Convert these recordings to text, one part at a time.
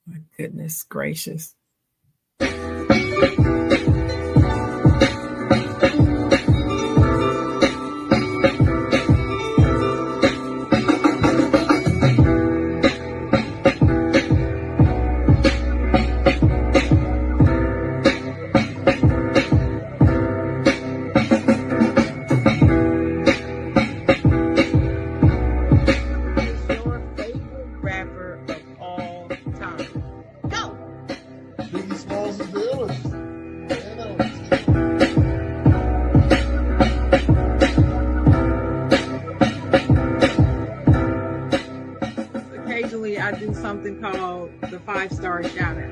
My goodness gracious. I do something called the 5-star shout out.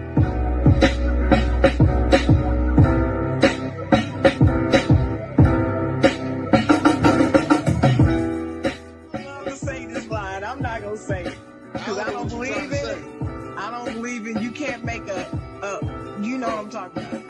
I'm gonna say this line. I'm not gonna say it because I don't believe in it. I don't believe in you can't make a you know what I'm talking about.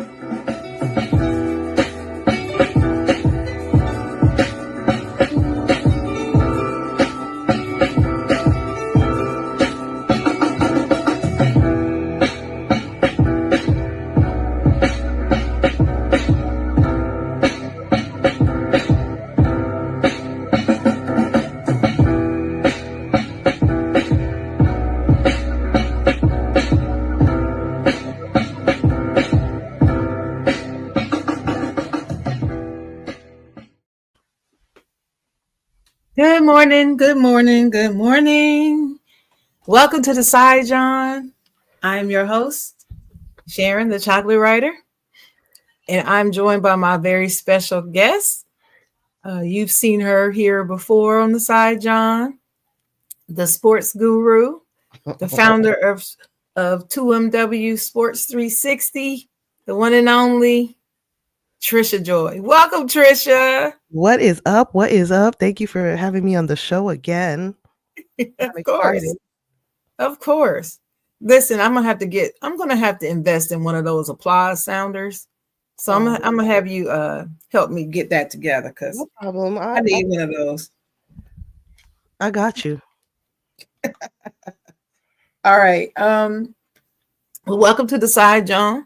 Good morning, good morning, good morning. Welcome to the side, Jawn. I'm your host, Sharon, the chocolate writer, and I'm joined by my very special guest. You've seen her here before on the side, Jawn, the sports guru, the founder of 2MW Sports 360, the one and only Trisha Joy. Welcome, Trisha. What is up? What is up? Thank you for having me on the show again. Of course. Of course. Listen, I'm gonna have to invest in one of those applause sounders. So I'm gonna have you help me get that together because no problem. I need one of those. I got you. All right. Well, welcome to the side, Jawn.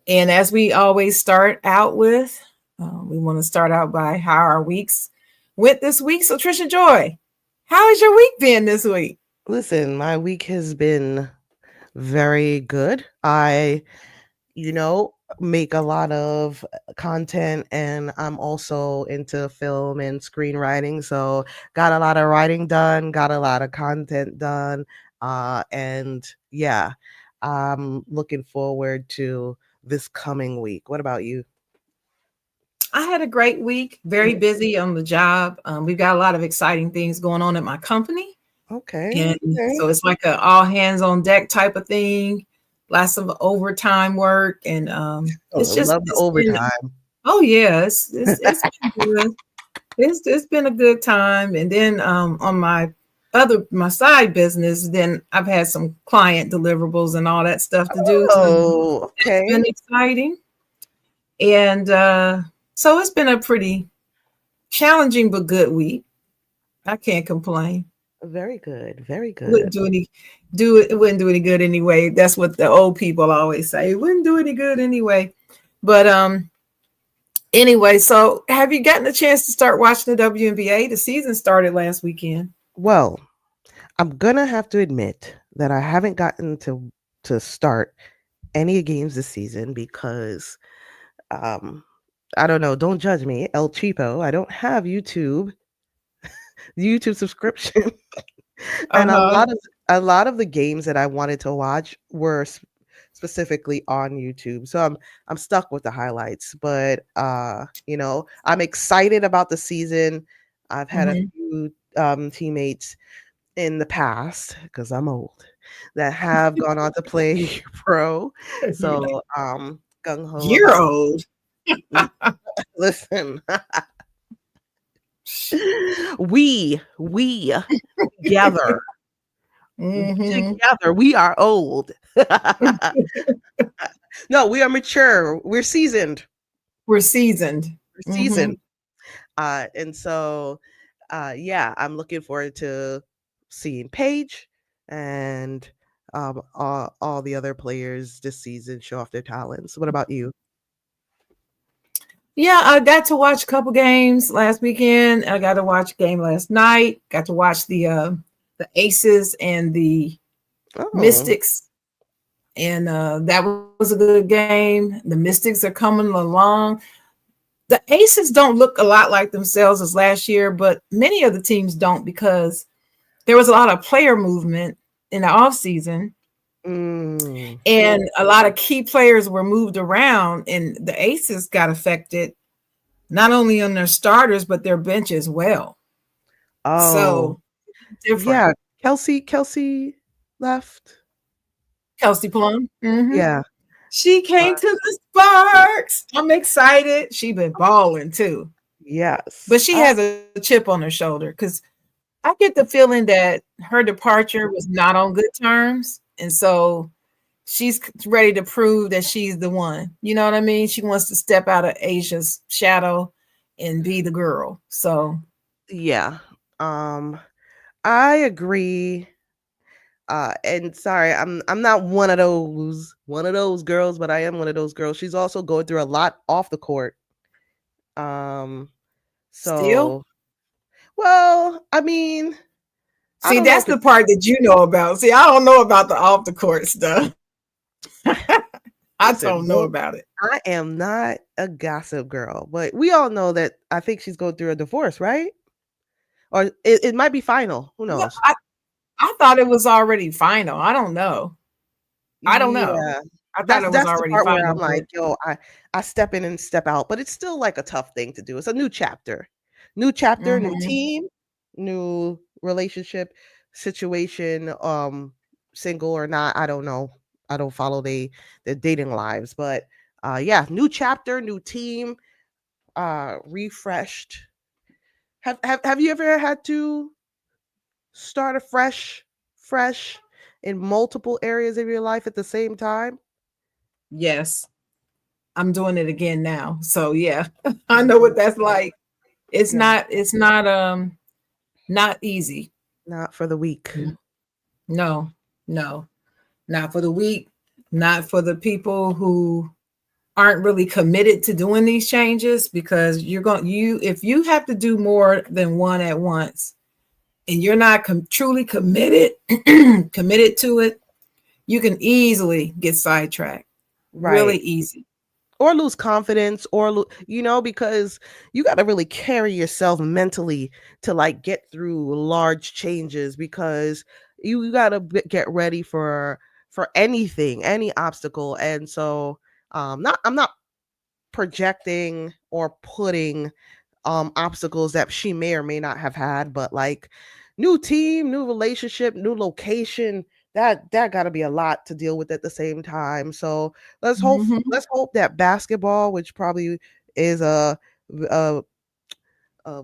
And as we always start out with, we want to start out by how our weeks went this week. So Trisha Joy, how has your week been this week? Listen, my week has been very good. I, make a lot of content and I'm also into film and screenwriting. So got a lot of writing done, got a lot of content done. And yeah, I'm looking forward to this coming week. What about you? I had a great week, very busy on the job. We've got a lot of exciting things going on at my company. Okay. So it's like a all hands on deck type of thing. Lots of overtime work, and it's just love the overtime. Oh yeah, it's been good. It's been a good time. And then on my side business, then I've had some client deliverables and all that stuff to do. Oh, okay. It's been exciting, and so it's been a pretty challenging but good week. I can't complain. Very good. Very good. Wouldn't it wouldn't do any good anyway. That's what the old people always say. It wouldn't do any good anyway. But anyway, so have you gotten a chance to start watching the WNBA? The season started last weekend. Well, I'm gonna have to admit that I haven't gotten to start any games this season because I don't know, don't judge me, El Cheapo. I don't have YouTube subscription. And a lot of the games that I wanted to watch were specifically on YouTube. So I'm stuck with the highlights, but I'm excited about the season. I've had a few teammates in the past, because I'm old, that have gone on to play pro. So gung ho. You're old. Listen. we together together we are old. No, we are mature, we're seasoned. And so yeah, I'm looking forward to seeing Paige and all the other players this season show off their talents. What about you? Yeah, I got to watch a couple games last weekend. I got to watch a game last night. Got to watch the Aces and the Oh, Mystics, and that was a good game. The Mystics are coming along. The Aces don't look a lot like themselves as last year, but many of the teams don't because there was a lot of player movement in the off season, mm, and a lot of key players were moved around, and the Aces got affected not only on their starters but their bench as well. oh, So different. yeah. Kelsey left. Kelsey Plum. Yeah. She came to the Sparks. I'm excited. She been balling too, but Yes. she has a chip on her shoulder because I get the feeling that her departure was not on good terms, and so she's ready to prove that she's the one. You know what I mean? She wants to step out of Asia's shadow and be the girl. So Yeah. Um, I agree. And sorry, I'm not one of those girls, but I am one of those girls. She's also going through a lot off the court. Um, still, so well, I mean, I see, don't know that's if the it's part that you know about. See, I don't know about the off the court stuff. I listen, don't know about it. I am not a gossip girl, but we all know that I think she's going through a divorce, right? Or it might be final. Who Well, knows? I thought it was already final. I don't know. I don't know. Yeah. I thought That's it was that's the already part where I'm final, but like, yo, I step in and step out, but it's still like a tough thing to do. It's a new chapter. New chapter, new mhm. team, new relationship situation, single or not, I don't know. I don't follow the dating lives, but yeah, new chapter, new team, refreshed. Have you ever had to start fresh in multiple areas of your life at the same time? Yes, I'm doing it again now. So yeah, I know Mhm. what that's like. It's Yeah, not easy. not for the weak. No, no, not for the weak, not for the people who aren't really committed to doing these changes because you if you have to do more than one at once and you're not truly committed committed to it, you can easily get sidetracked. Really Right. easy. Or lose confidence or because you got to really carry yourself mentally to like get through large changes because you got to get ready for anything, any obstacle. And so not I'm not projecting or putting obstacles that she may or may not have had, but like new team, new relationship, new location, that got to be a lot to deal with at the same time. So Mhm. let's hope that basketball, which probably is a a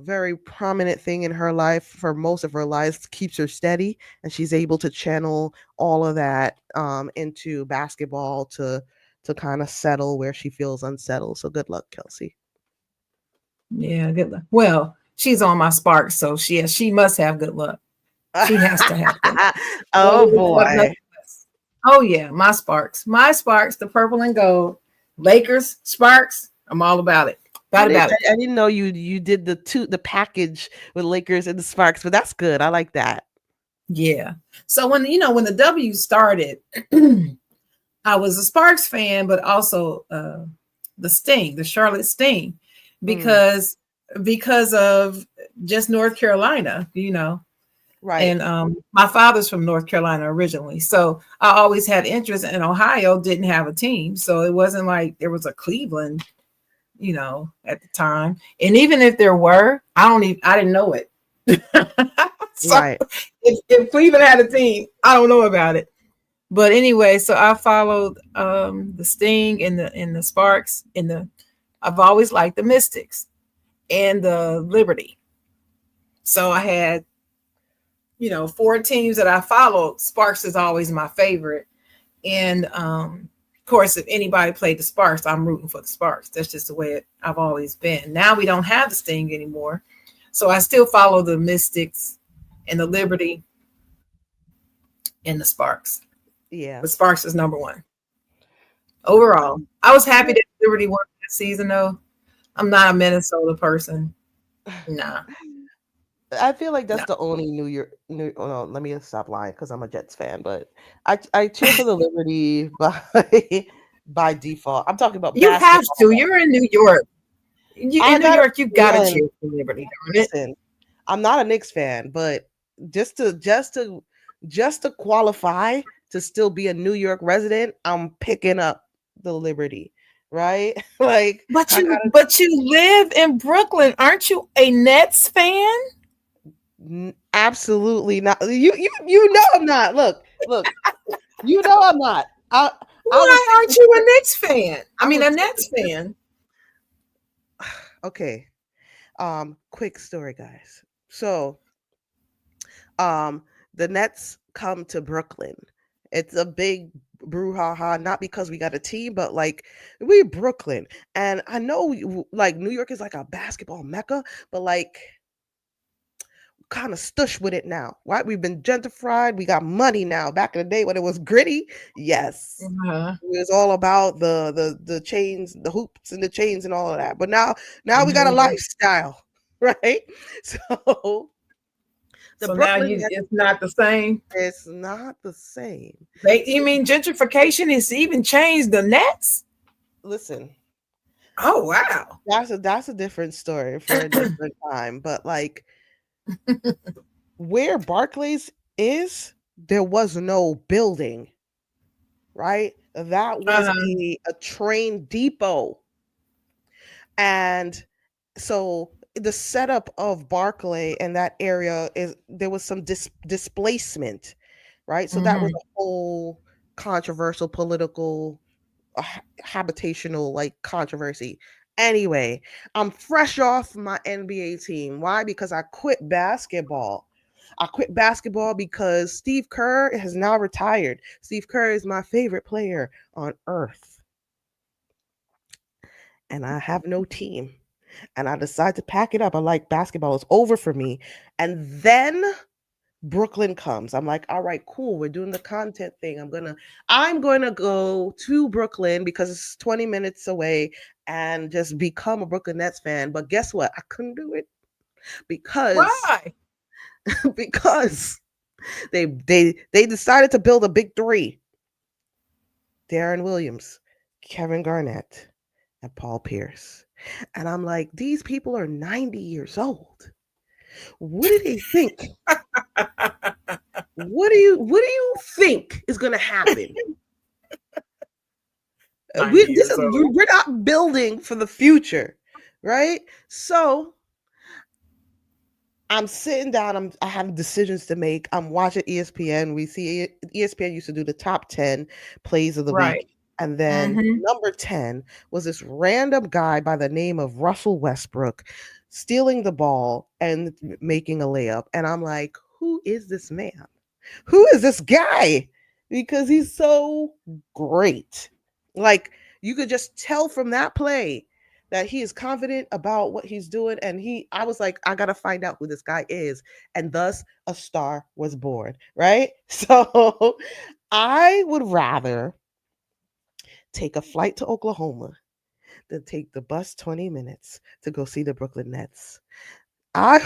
very prominent thing in her life for most of her life, keeps her steady and she's able to channel all of that into basketball to kind of settle where she feels unsettled. So good luck, Kelsey. Yeah, good luck. Well, she's on my spark, so she must have good luck. She has to have good luck. Oh boy. Oh yeah, my sparks, the purple and gold, Lakers sparks. I'm all about it. I didn't About it. I didn't know you did the package with Lakers and the Sparks, but that's good. I like that. Yeah. So when the W started, I was a Sparks fan, but also the Sting, the Charlotte Sting, Mm, because of just North Carolina, right. and my father's from North Carolina originally, so I always had interest. And Ohio didn't have a team, so it wasn't like there was a Cleveland, at the time. And even if there were, I didn't know it. So Right. if Cleveland had a team, I don't know about it. But anyway, so I followed the Sting and the Sparks and the I've always liked the Mystics and the Liberty. So I had, four teams that I followed. Sparks is always my favorite. And of course, if anybody played the Sparks, I'm rooting for the Sparks. That's just the way I've always been. Now we don't have the Sting anymore. So I still follow the Mystics and the Liberty and the Sparks. Yeah. but Sparks is number one overall. I was happy that Liberty won this season, though. I'm not a Minnesota person. Nah, I feel like that's no. the only New Year. New, oh no, let me stop lying because I'm a Jets fan, but I cheer for the Liberty by by default. I'm talking about You have basketball. to. You're in New York. In I New gotta York, you gotta one. cheer for Liberty, darn it. Listen, I'm not a Knicks fan, but just to qualify to still be a New York resident, I'm picking up the Liberty, right? Like But I you, gotta but you live in Brooklyn, aren't you a Nets fan? absolutely not. You know I'm not. Look. You know I'm not. I was Why aren't you a Knicks fan? I I mean, was a Nets fan. okay. Quick story, guys. So, um, the Nets come to Brooklyn. It's a big brouhaha, not because we got a team, but like we Brooklyn. And I know like New York is like a basketball mecca, but like kind of stush with it now, right? We've been gentrified. We got money now. Back in the day when it was gritty, yes, Uh-huh. it was all about the chains, the hoops and the chains and all of that. But now we got a Mhm. lifestyle, right? So the So now Brooklyn Nets it's not the same. is not the same. You So mean gentrification has even changed the Nets? listen, Oh wow. that's a different story for a different time. But like where Barclays is, there was no building, right? That was Uh-huh. a train depot. And so the setup of Barclay and that area is there was some displacement, right? So that was Hmm. a whole controversial political habitational like controversy. Anyway, I'm fresh off my NBA team. Why? Because I quit basketball. I quit basketball because Steve Kerr has now retired. Steve Kerr is my favorite player on earth, and I have no team. And I decided to pack it up. I like basketball. It's over for me. And then Brooklyn comes. I'm like, all right, cool. We're doing the content thing. I'm gonna go to Brooklyn because it's 20 minutes away and just become a Brooklyn Nets fan. But guess what? I couldn't do it because Why? because they decided to build a big three. Darren Williams, Kevin Garnett, and Paul Pierce. And I'm like, these people are 90 years old. What do they think? What do you think is gonna happen? 90 years old. We're not building for the future, right? So I'm sitting down. I have decisions to make. I'm watching ESPN. We see ESPN used to do the top 10 plays of the Right. week. And then Hmm. number 10 was this random guy by the name of Russell Westbrook stealing the ball and making a layup. And I'm like, who is this man? Who is this guy? Because he's so great. Like you could just tell from that play that he is confident about what he's doing. And I was like, I gotta find out who this guy is. And thus a star was born, right? So I would rather take a flight to Oklahoma than take the bus 20 minutes to go see the Brooklyn Nets. I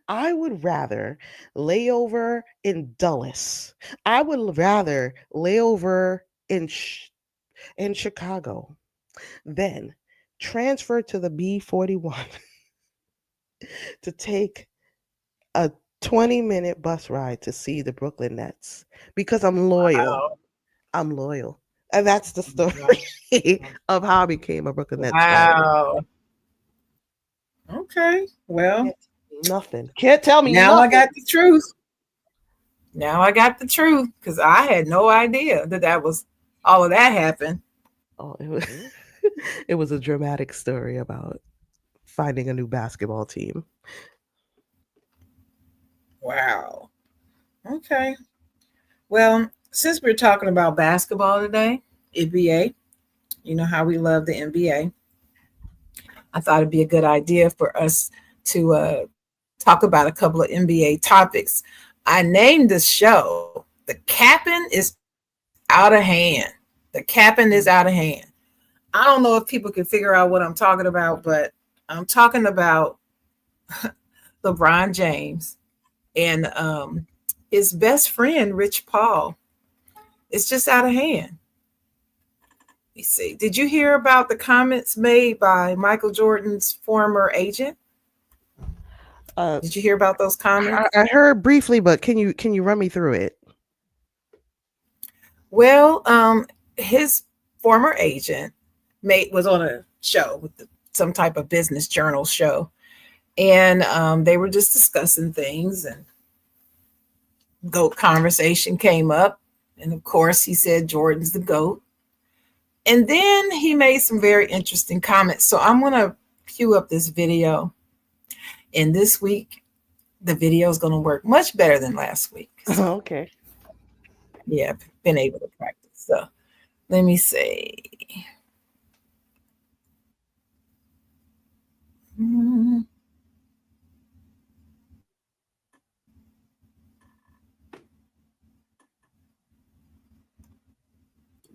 I would rather lay over in Dulles. I would rather lay over in Chicago than transfer to the B41 to take a 20-minute bus ride to see the Brooklyn Nets because I'm loyal. Wow. I'm loyal. And that's the story of how I became a Brooklyn Nets fan. Wow. Okay. Well, Can't nothing. Can't tell me now I nothing. got the truth. Now I got the truth because I had no idea that was all of that happened. Oh, it was it was a dramatic story about finding a new basketball team. Wow. Okay. Well, since we're talking about basketball today, NBA, you know how we love the NBA. I thought it'd be a good idea for us to talk about a couple of NBA topics. I named this show "The Cappin is Everything." out of hand. The capping is out of hand. I don't know if people can figure out what I'm talking about, but I'm talking about LeBron James and his best friend, Rich Paul. It's just out of hand. You see, did you hear about the comments made by Michael Jordan's former agent? Uh, Did you hear about those comments? I heard briefly, but can you run me through it? Well, his former agent was on a show with some type of business journal show, and they were just discussing things, and GOAT conversation came up, and of course he said Jordan's the GOAT, and then he made some very interesting comments. So I'm gonna cue up this video, and this week the video is going to work much better than last week. So, Okay. yeah, I've been able to practice. So let me see.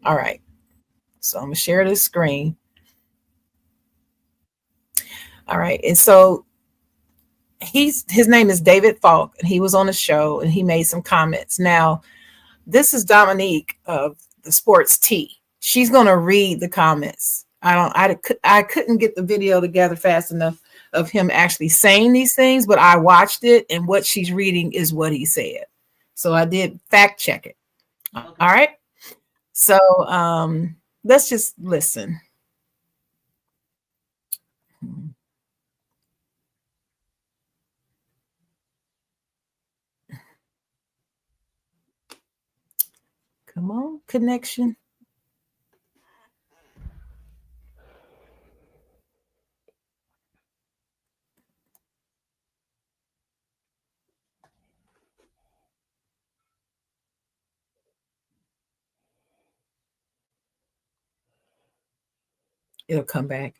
All right. So I'm going to share this screen. All right. And so his name is David Falk, and he was on the show and he made some comments. Now, this is Dominique of the Sports Tea. She's going to read the comments. I couldn't get the video together fast enough of him actually saying these things, but I watched it, and what she's reading is what he said. So I did fact check it. Okay. All right. So let's just listen. Come on, connection. It'll come back.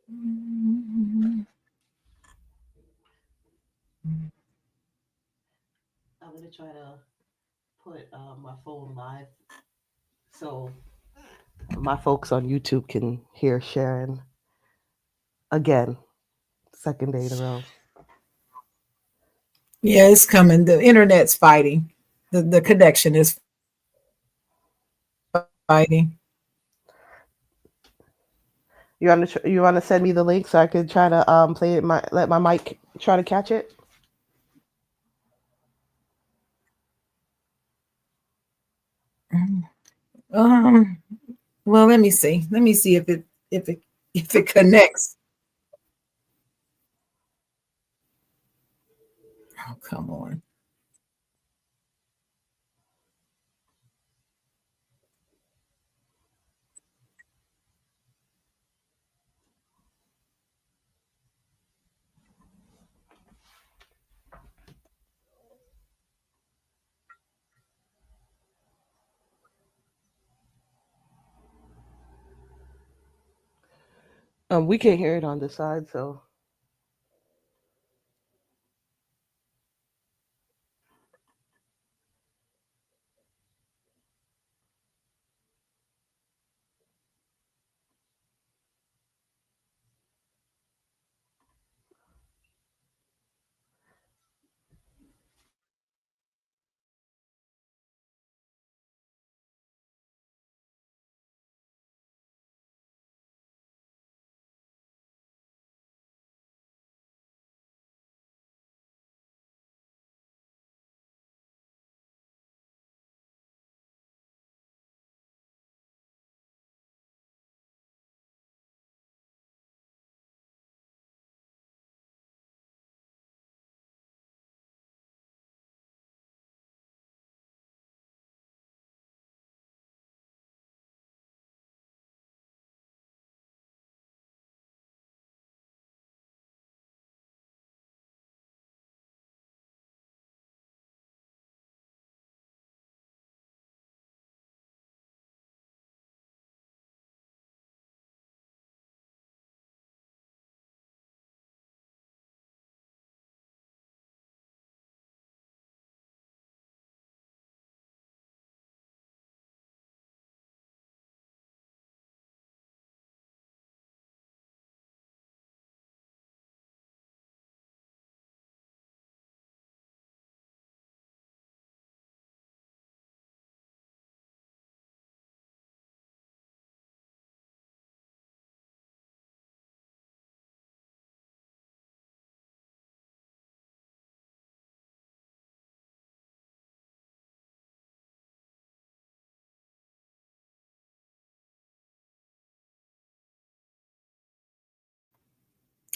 I'm gonna try to put my phone live so my folks on YouTube can hear Sharon again, second day in a row. Yeah, it's coming. The internet's fighting. The connection is fighting. You want to send me the link so I could try to play it, let my mic try to catch it? Um, well, let me see. Let me see if it connects. Oh, come on. We can't hear it on this side, so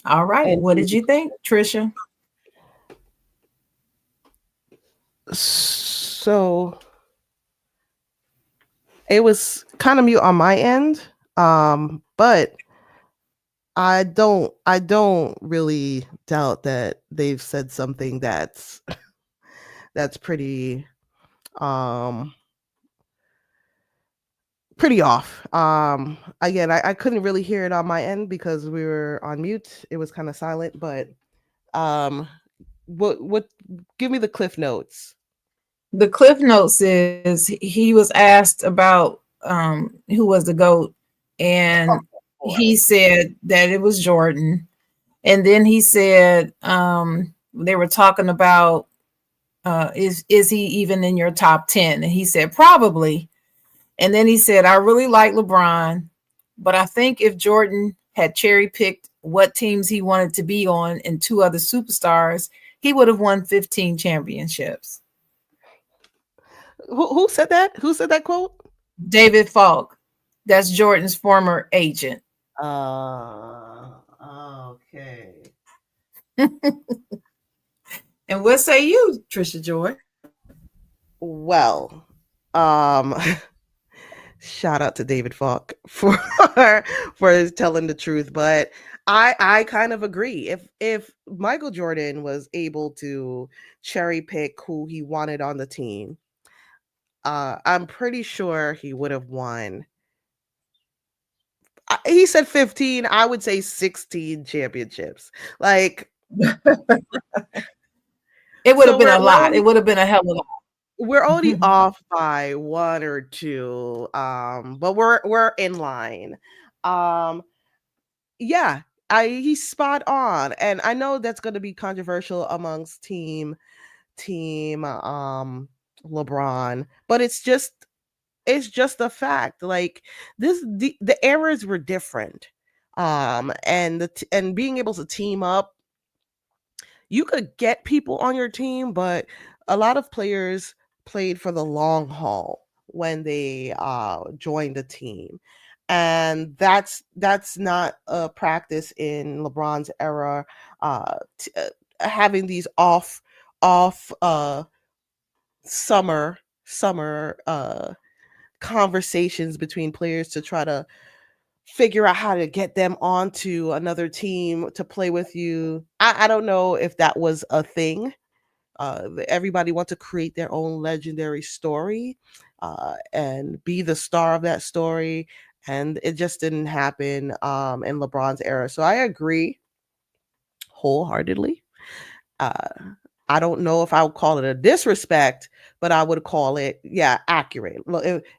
All right. And What did you think, Trisha? so it was kind of mute on my end. But I don't really doubt that they've said something that's um pretty off. Again, I couldn't really hear it on my end because we were on mute. It was kind of silent, but um what give me the cliff notes. The Cliff Notes is he was asked about who was the GOAT, and he Boy. said that it was Jordan. And then he said they were talking about is he even in your top 10? And he said probably. And then he said, I really like LeBron, but I think if Jordan had cherry picked what teams he wanted to be on and two other superstars, he would have won 15 championships. Who said that? Who said that quote? David Falk, that's Jordan's former agent. Okay. And what say you, Trisha Joy? Well, um shout out to David Falk for for telling the truth, but I kind of agree. If Michael Jordan was able to cherry pick who he wanted on the team, I'm pretty sure he would have won. He said 15, I would say 16 championships. Like, It would have so been we're a we're lot. It only would have been a hell of we're a only lot. off by one or two, but we're in line. Um, yeah, I he's spot on, and I know that's going to be controversial amongst team LeBron, but it's just a fact. Like, the eras were different, and being able to team up, you could get people on your team, but a lot of players played for the long haul when they joined the team. And that's not a practice in LeBron's era. Having these off summer conversations between players to try to figure out how to get them onto another team to play with you. I don't know if that was a thing. Everybody wants to create their own legendary story, and be the star of that story. And it just didn't happen in LeBron's era. So I agree wholeheartedly. Uh, I don't know if I would call it a disrespect, but I would call it, yeah, accurate.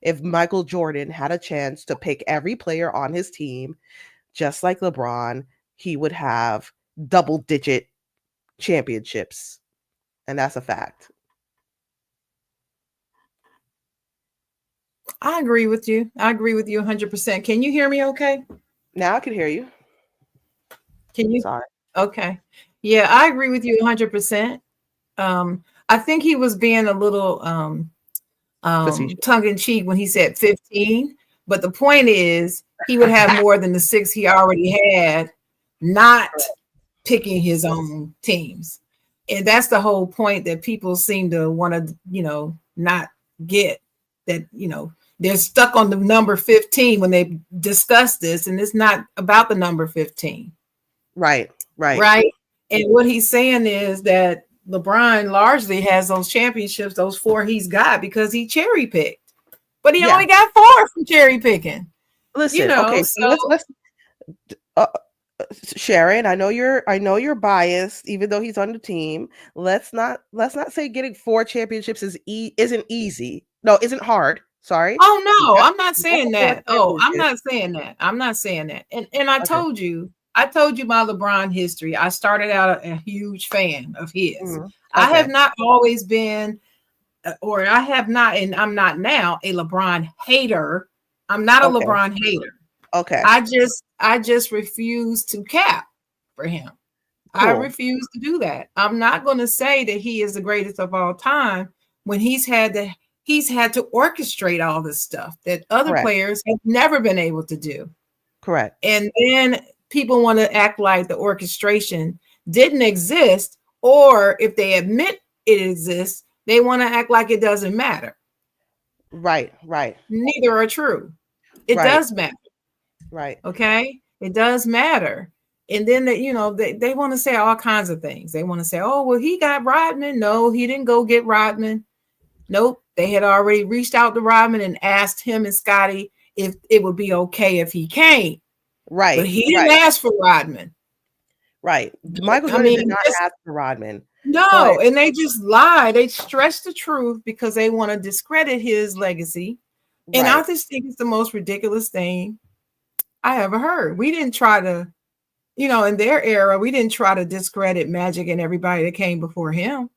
If Michael Jordan had a chance to pick every player on his team, just like LeBron, he would have double digit championships. And that's a fact. I agree with you. I agree with you 100%. Can you hear me okay? Now I can hear you. Can you? Sorry. Okay. Yeah, I agree with you 100%. I think he was being a little Facetious. tongue in cheek when he said 15. But the point is, he would have more than the six he already had, not picking his own teams. And that's the whole point that people seem to want to, not get that, they're stuck on the number 15 when they discuss this. And it's not about the number 15. Right. Right. Right. And what he's saying is that LeBron largely has those championships, those four he's got because he cherry picked, but he Yeah. only got four from cherry picking. Listen. Okay. So let's uh, Sharon. I know you're biased, even though he's on the team. Let's not say getting four championships isn't easy. No, isn't hard. Sorry. Oh You no, got I'm not you got saying the four that. Oh, I'm championships. not saying that. I'm not saying that. And Okay. I told you my LeBron history. I started out a huge fan of his. Mhm. I have Okay. not always been, or I have not, and I'm not now a LeBron hater. I'm not a Okay. LeBron hater. Okay. I just refuse to cap for him. I Cool. refuse to do that. I'm not going to say that he is the greatest of all time when he's had to orchestrate all this stuff that other Correct. players have never been able to do. Correct. And then people want to act like the orchestration didn't exist, or if they admit it exists, they want to act like it doesn't matter. Right, right, Neither are true. It right, does matter. right, Okay, it does matter. And then they want to say all kinds of things. They want to say, oh, well, he got Rodman. No, he didn't go get Rodman. Nope, they had already reached out to Rodman and asked him and Scotty if it would be okay if he came. But right, he didn't right, ask for Rodman. right. Michael I Jordan did mean, not ask for Rodman, but no, and they just lie. They stretch the truth because they want to discredit his legacy. And I right, just think it's the most ridiculous thing I ever heard. We didn't try to, in their era, we didn't try to discredit Magic and everybody that came before him.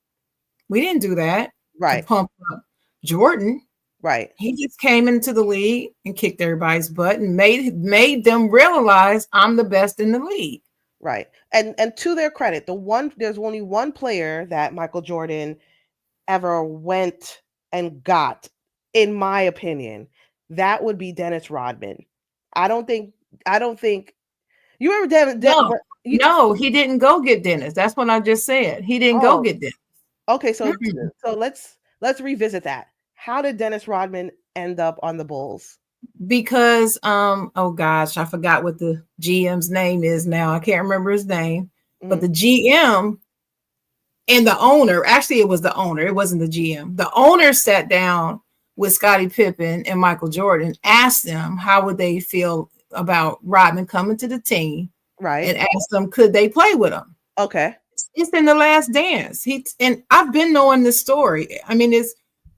We didn't do that to right, pump up Jordan. right, He just came into the league and kicked everybody's butt and made them realize I'm the best in the league. right. And to their credit, there's only one player that Michael Jordan ever went and got, in my opinion. That would be Dennis Rodman. I don't think you remember No, he didn't go get Dennis. That's what I just said. He didn't go oh, get Dennis. okay, so Mm-mm. so let's revisit that. How did Dennis Rodman end up on the Bulls? Because oh gosh, I forgot what the GM's name is now. I can't remember his name, but Mhm. the GM and the owner, actually it was the owner, it wasn't the GM. The owner sat down with Scottie Pippen and Michael Jordan, asked them how would they feel about Rodman coming to the team, Right. and asked them could they play with him. Okay. It's in The Last Dance. And I've been knowing this story. I mean, it's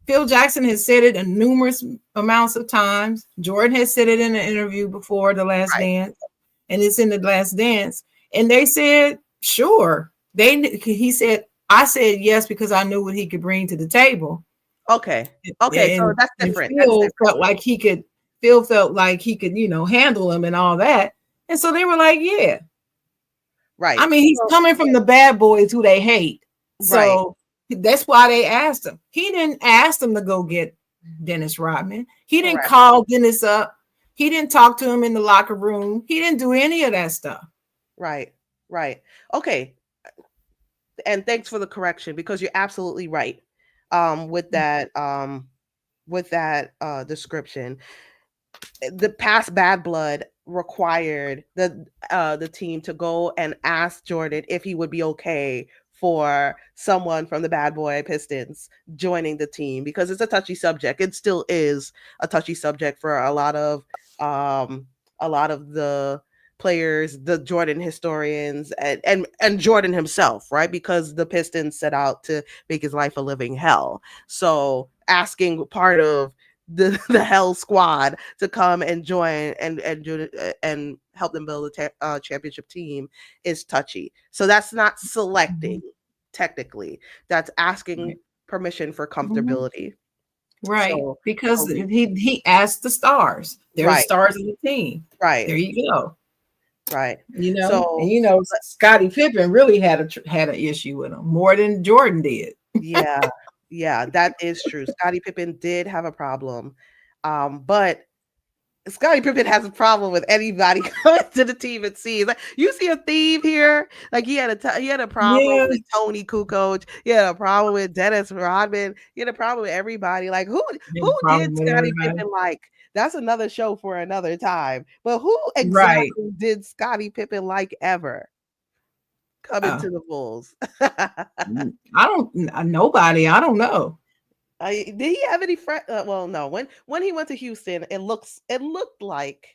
Phil Jackson has said it in numerous amounts of times. Jordan has said it in an interview before The Last Right. Dance, and it's in The Last Dance. And they said, sure. He said, I said yes because I knew what he could bring to the table. Okay. Okay. So And, that's and different. That's Phil different. felt like he could. Phil felt like he could, handle him and all that. And so they were like, yeah. Right. I mean, he's So, coming from the bad boys who they hate. right. So that's why they asked him. He didn't ask them to go get Dennis Rodman. He didn't Correct. call Dennis up. He didn't talk to him in the locker room. He didn't do any of that stuff. Right. Right. Okay. And thanks for the correction, because you're absolutely right. With that description, the past bad blood required the team to go and ask Jordan if he would be okay for someone from the Bad Boy Pistons joining the team, because it's a touchy subject. It still is a touchy subject for the players, the Jordan historians, and Jordan himself, right? Because the Pistons set out to make his life a living hell. So asking part of the Hell Squad to come and join and help them build a championship team is touchy. So that's not selecting, technically. That's asking permission for comfortability. Right. So, Because so he asked the stars. They're the right, stars of the team. right, There you go. right. And So Scottie Pippen really had an issue with him more than Jordan did. yeah, yeah, that is true. Scottie Pippen did have a problem, but Scottie Pippen has a problem with anybody coming to the team. It seems like you see a theme here. Like he had a problem Yeah. with Tony Kukoc. He had a problem with Dennis Rodman. He had a problem with everybody. Like who No did problem with Scottie everybody. Pippen like? That's another show for another time. But who Right. exactly did Scottie Pippen like ever coming Uh, to the Bulls? nobody. I don't know. Did he have any friends? Well, no. When he went to Houston, it looked like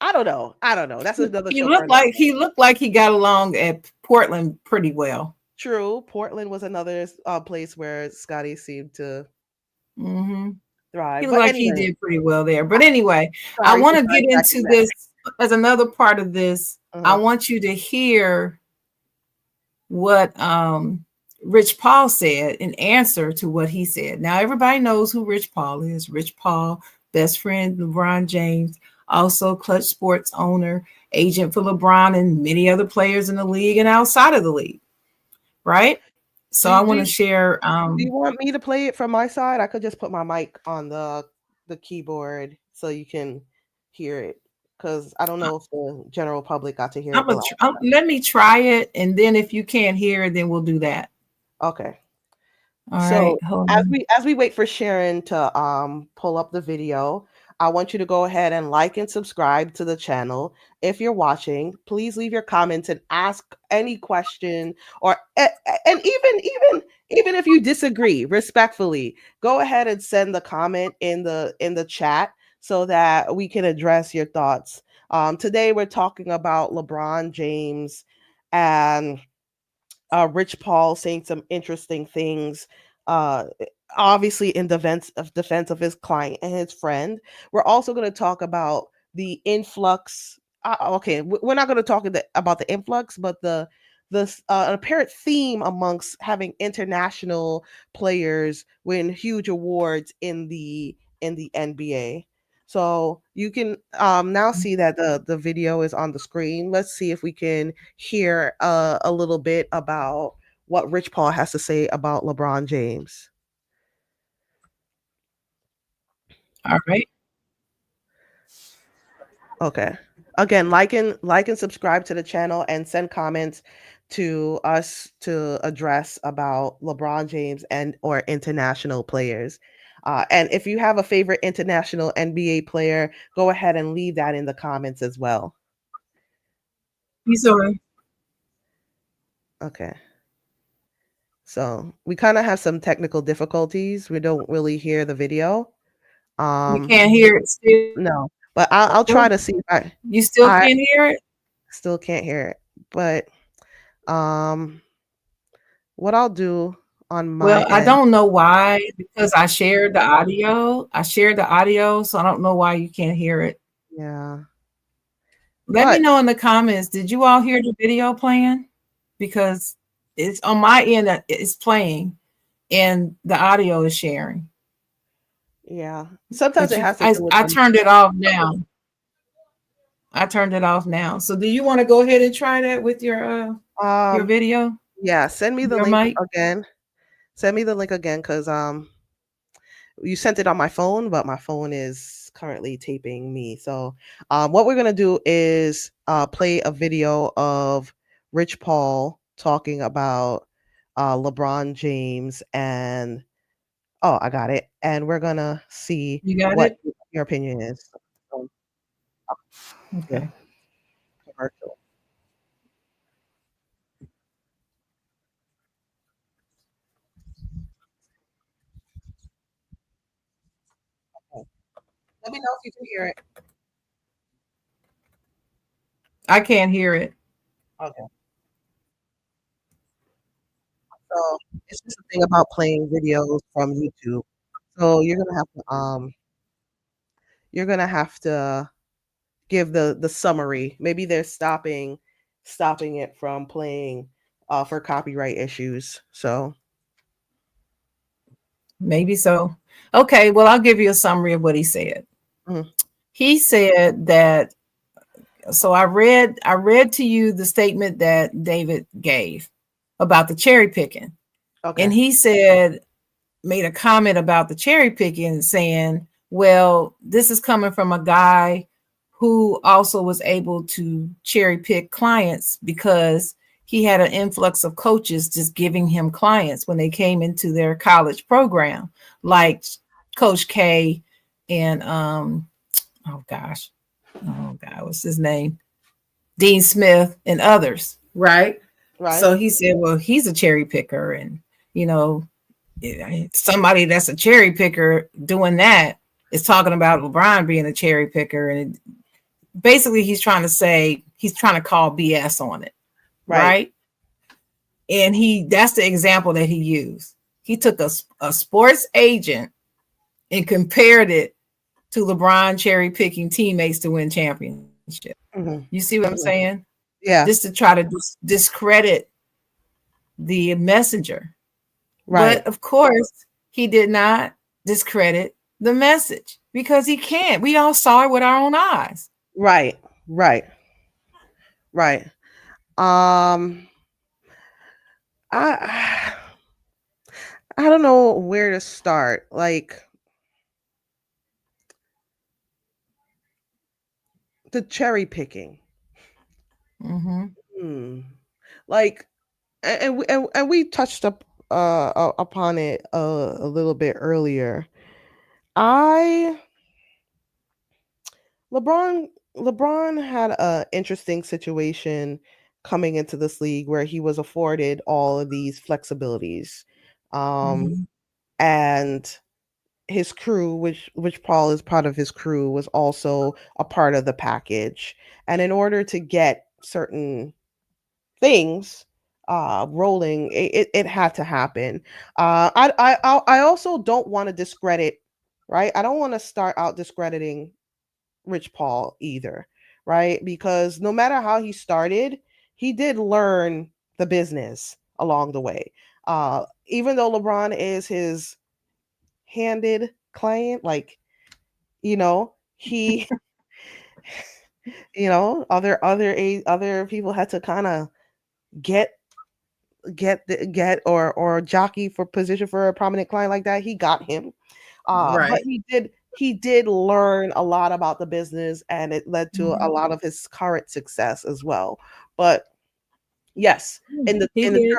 I don't know. I don't know. That's another He show for looked another. like he looked like he got along at Portland pretty well. True. Portland was another place where Scotty seemed to Hmm. He thrive. looked But like he anyway, did pretty well there. But anyway, I sorry want for to get side into that. this as another part of this. I Uh-huh. want you to hear what Rich Paul said in answer to what he said. Now, everybody knows who Rich Paul is. Rich Paul, best friend LeBron James, also Clutch Sports owner, agent for LeBron and many other players in the league and outside of the league, right? So I Do want to do share. do you want me to play it from my side? I could just put my mic on the keyboard so you can hear it. because I don't I- know if the general public got to hear it the last let me try it, and then if you can't hear it, then we'll do that. time. Okay. All right, So hold as on. we wait for Sharon to pull up the video, I want you to go ahead and like and subscribe to the channel. If you're watching, please leave your comments and ask any question, or and even if you disagree respectfully, go ahead and send the comment in the chat so that we can address your thoughts. Today we're talking about LeBron James and Rich Paul saying some interesting things, uh, obviously in defense of his client and his friend. We're also going to talk about the influx. Okay, we're not going to talk about the influx, but the apparent theme amongst having international players win huge awards in the NBA. So you can now see that the video is on the screen. Let's see if we can hear a little bit about what Rich Paul has to say about LeBron James. All right. Okay. Again, like and subscribe to the channel and send comments to us to address about LeBron James and or international players. And if you have a favorite international NBA player, go ahead and leave that in the comments as well. He's on. Okay. So we kind of have some technical difficulties. We don't really hear the video. You Um, can't hear it still. no, but I'll try to see if You still I can't hear it. still can't hear it. But um, what I'll do on my Well, I end, don't know why because I shared the audio. I shared the audio, so I don't know why you can't hear it. yeah. Let me But know in the comments. Did you all hear the video playing? Because it's on my end that it's playing and the audio is sharing. yeah, sometimes But it you, has to do with I the turned it off now. I turned it off now. So do you want to go ahead and try that with your um. video, Yeah, send me the your link mic? again. Send me the link again because you sent it on my phone, but my phone is currently taping me. So, what we're gonna do is play a video of Rich Paul talking about LeBron James, and oh, I got it. And we're gonna see You got what it? your opinion is. So, yeah, Okay. commercial. Okay. Let me know if you can hear it. I can't hear it. Okay. So it's just a thing about playing videos from YouTube. So you're gonna have to give the summary. Maybe they're stopping it from playing for copyright issues. So Maybe so. Okay, well, I'll give you a summary of what he said. mhm, He said that so I read to you the statement that David gave about the cherry picking. And okay, he said made a comment about the cherry picking saying, well, this is coming from a guy who also was able to cherry pick clients because he had an influx of coaches just giving him clients when they came into their college program, like Coach K and oh gosh, oh God, what's his name? Dean Smith and others, right? right, So he said, well, he's a cherry picker, and you know, somebody that's a cherry picker doing that is talking about LeBron being a cherry picker, and basically he's trying to say he's trying to call BS on it, right, right? And that's the example that he used. He took a sports agent and compared it to LeBron cherry picking teammates to win championship. hmm You see what I'm hmm saying? yeah, Just to try to discredit the messenger. right, But of course, he did not discredit the message because he can't. We all saw it with our own eyes. right, right, right. Um, I I don't know where to start. Like the cherry picking. Mm-hmm. Hmm. Like, and we touched up upon it a little bit earlier. I LeBron LeBron had a interesting situation coming into this league where he was afforded all of these flexibilities. Um Mm-hmm. and his crew, which Paul is part of his crew, was also a part of the package. And in order to get certain things rolling, it had to happen. I also don't want to discredit, right? I don't want to start out discrediting Rich Paul either, right? Because no matter how he started, he did learn the business along the way. Even though LeBron is his handed client, like, he other people had to kind of get get or jockey for position for a prominent client like that. He got him. But Right. he did learn a lot about the business, and it led to a Mm-hmm. lot of his current success as well. But yes, He in the did.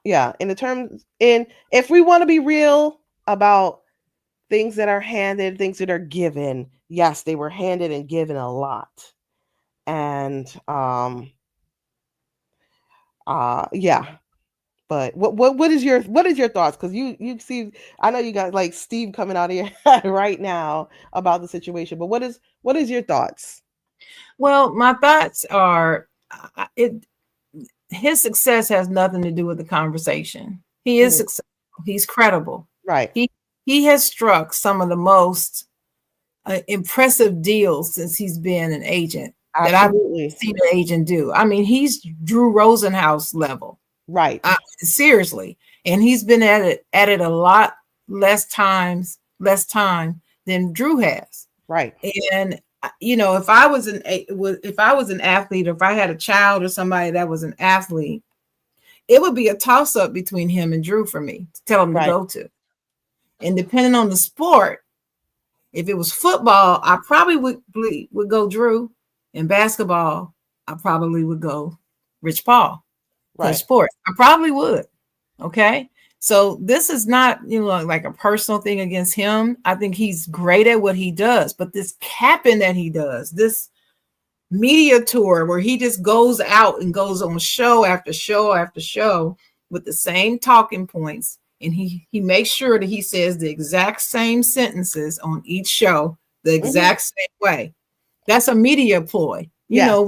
yeah, in the terms in if we want to be real about things that are handed, things that are given, yes, they were handed and given a lot. And yeah. But what is your thoughts? Because you see, I know you got like Steve coming out of your head right now about the situation. But what is your thoughts? Well, my thoughts are it. His success has nothing to do with the conversation. He is Mm, successful. He's credible. right, He he has struck some of the most impressive deals since he's been an agent that I've absolutely, seen an agent do. I mean, he's Drew Rosenhaus level. right, Seriously, and he's been at it a lot less time than Drew has. right, And if I was an athlete, or if I had a child or somebody that was an athlete, it would be a toss up between him and Drew for me to tell him to right, go to. And depending on the sport, if it was football, I probably would go Drew. In basketball, I probably would go Rich Paul. Because right, sports, I probably would. Okay. So this is not, like a personal thing against him. I think he's great at what he does, but this capping that he does, this media tour where he just goes out and goes on show after show after show with the same talking points, and he makes sure that he says the exact same sentences on each show the hmm, exact same way. That's a media ploy. yes,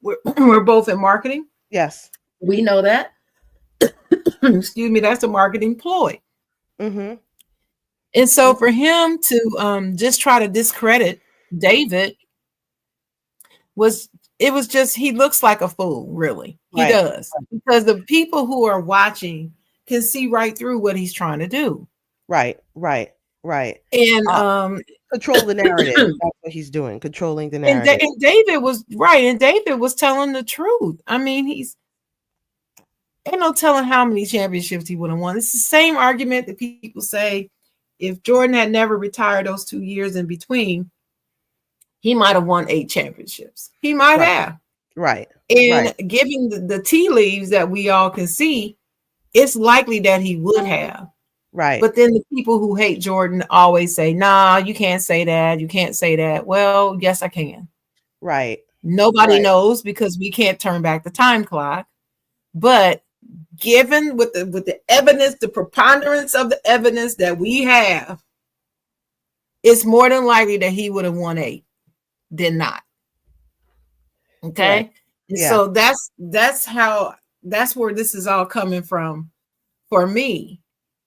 We're both in marketing. yes, We know that. Excuse me, that's a marketing ploy. mm-hmm, And so hmm, for him to just try to discredit David was it was just he looks like a fool, really. He right, does. Because the people who are watching can see right through what he's trying to do. right, right, right. And Uh, Control the narrative. That's what he's doing, controlling the narrative. and David was right, and David was telling the truth. I mean, he's ain't no telling how many championships he would have won. It's the same argument that people say if Jordan had never retired those 2 years in between, he might have won 8 championships. He might Right, have. right, right, And given the tea leaves that we all can see, it's likely that he would have. right, But then the people who hate Jordan always say, nah, you can't say that. You can't say that. Well, yes, I can. right, Nobody right, knows because we can't turn back the time clock. But given with the evidence, the preponderance of the evidence that we have, it's more than likely that he would have won 8 than not. right. Okay. And Yeah, so that's where this is all coming from for me.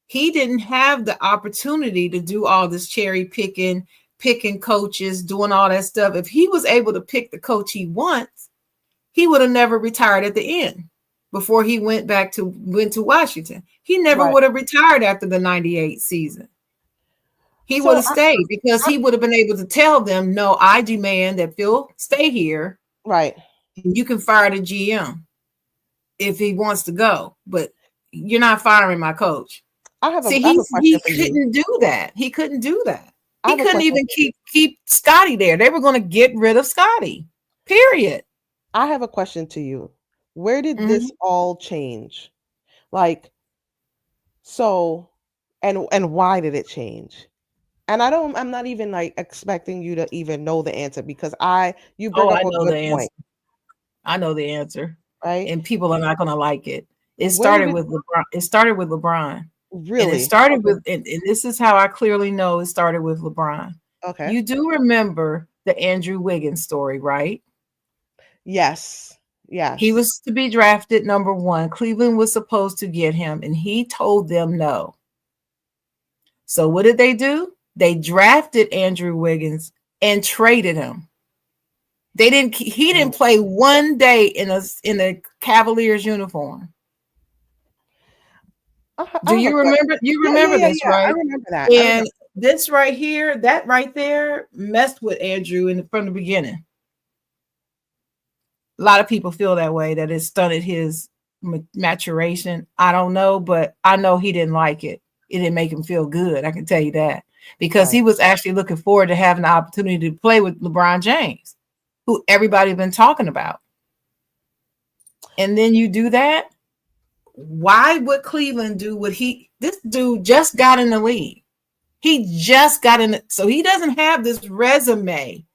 He didn't have the opportunity to do all this cherry picking coaches, doing all that stuff. If he was able to pick the coach he wants, he would have never retired at the end before he went to Washington. He never right. would have retired after the 98 season. He would So have stayed because I he would have been able to tell them, no, I demand that Phil stay here. right. You can fire the GM if he wants to go, but you're not firing my coach. See, I have he a question he for you. couldn't do that. He couldn't do that. I He have a couldn't question even for you. keep Scotty there. They were going to get rid of Scotty. Period. I have a question to you. Where did Mm-hmm. this all change? Like, so, and why did it change? And I'm not even like expecting you to even know the answer because you bring Oh, up I a know good the answer. point, I know the answer. right? And people are not gonna like it. It Where started did with LeBron. It started with LeBron. And it really? started Okay. with, and this is how I clearly know it started with LeBron. Okay. You do remember the Andrew Wiggins story, right? Yes. He Yes. was to be drafted number one. Cleveland was supposed to get him, and he told them no. So what did they do? They drafted Andrew Wiggins and traded him. They didn't. He Mm. didn't play one day in a Cavaliers uniform. I Do have a you question. remember? You Yeah, yeah, remember yeah, this, yeah. I right? remember that. I remember. And this right here, that right there, messed with Andrew from the beginning. A lot of people feel that way, that it stunted his maturation. I don't know, but I know he didn't like it. It didn't make him feel good. I can tell you that, because Right. he was actually looking forward to having the opportunity to play with LeBron James, who everybody's been talking about. And then you do that. Why would Cleveland do what this dude just got in the league? He just got in, so he doesn't have this resume.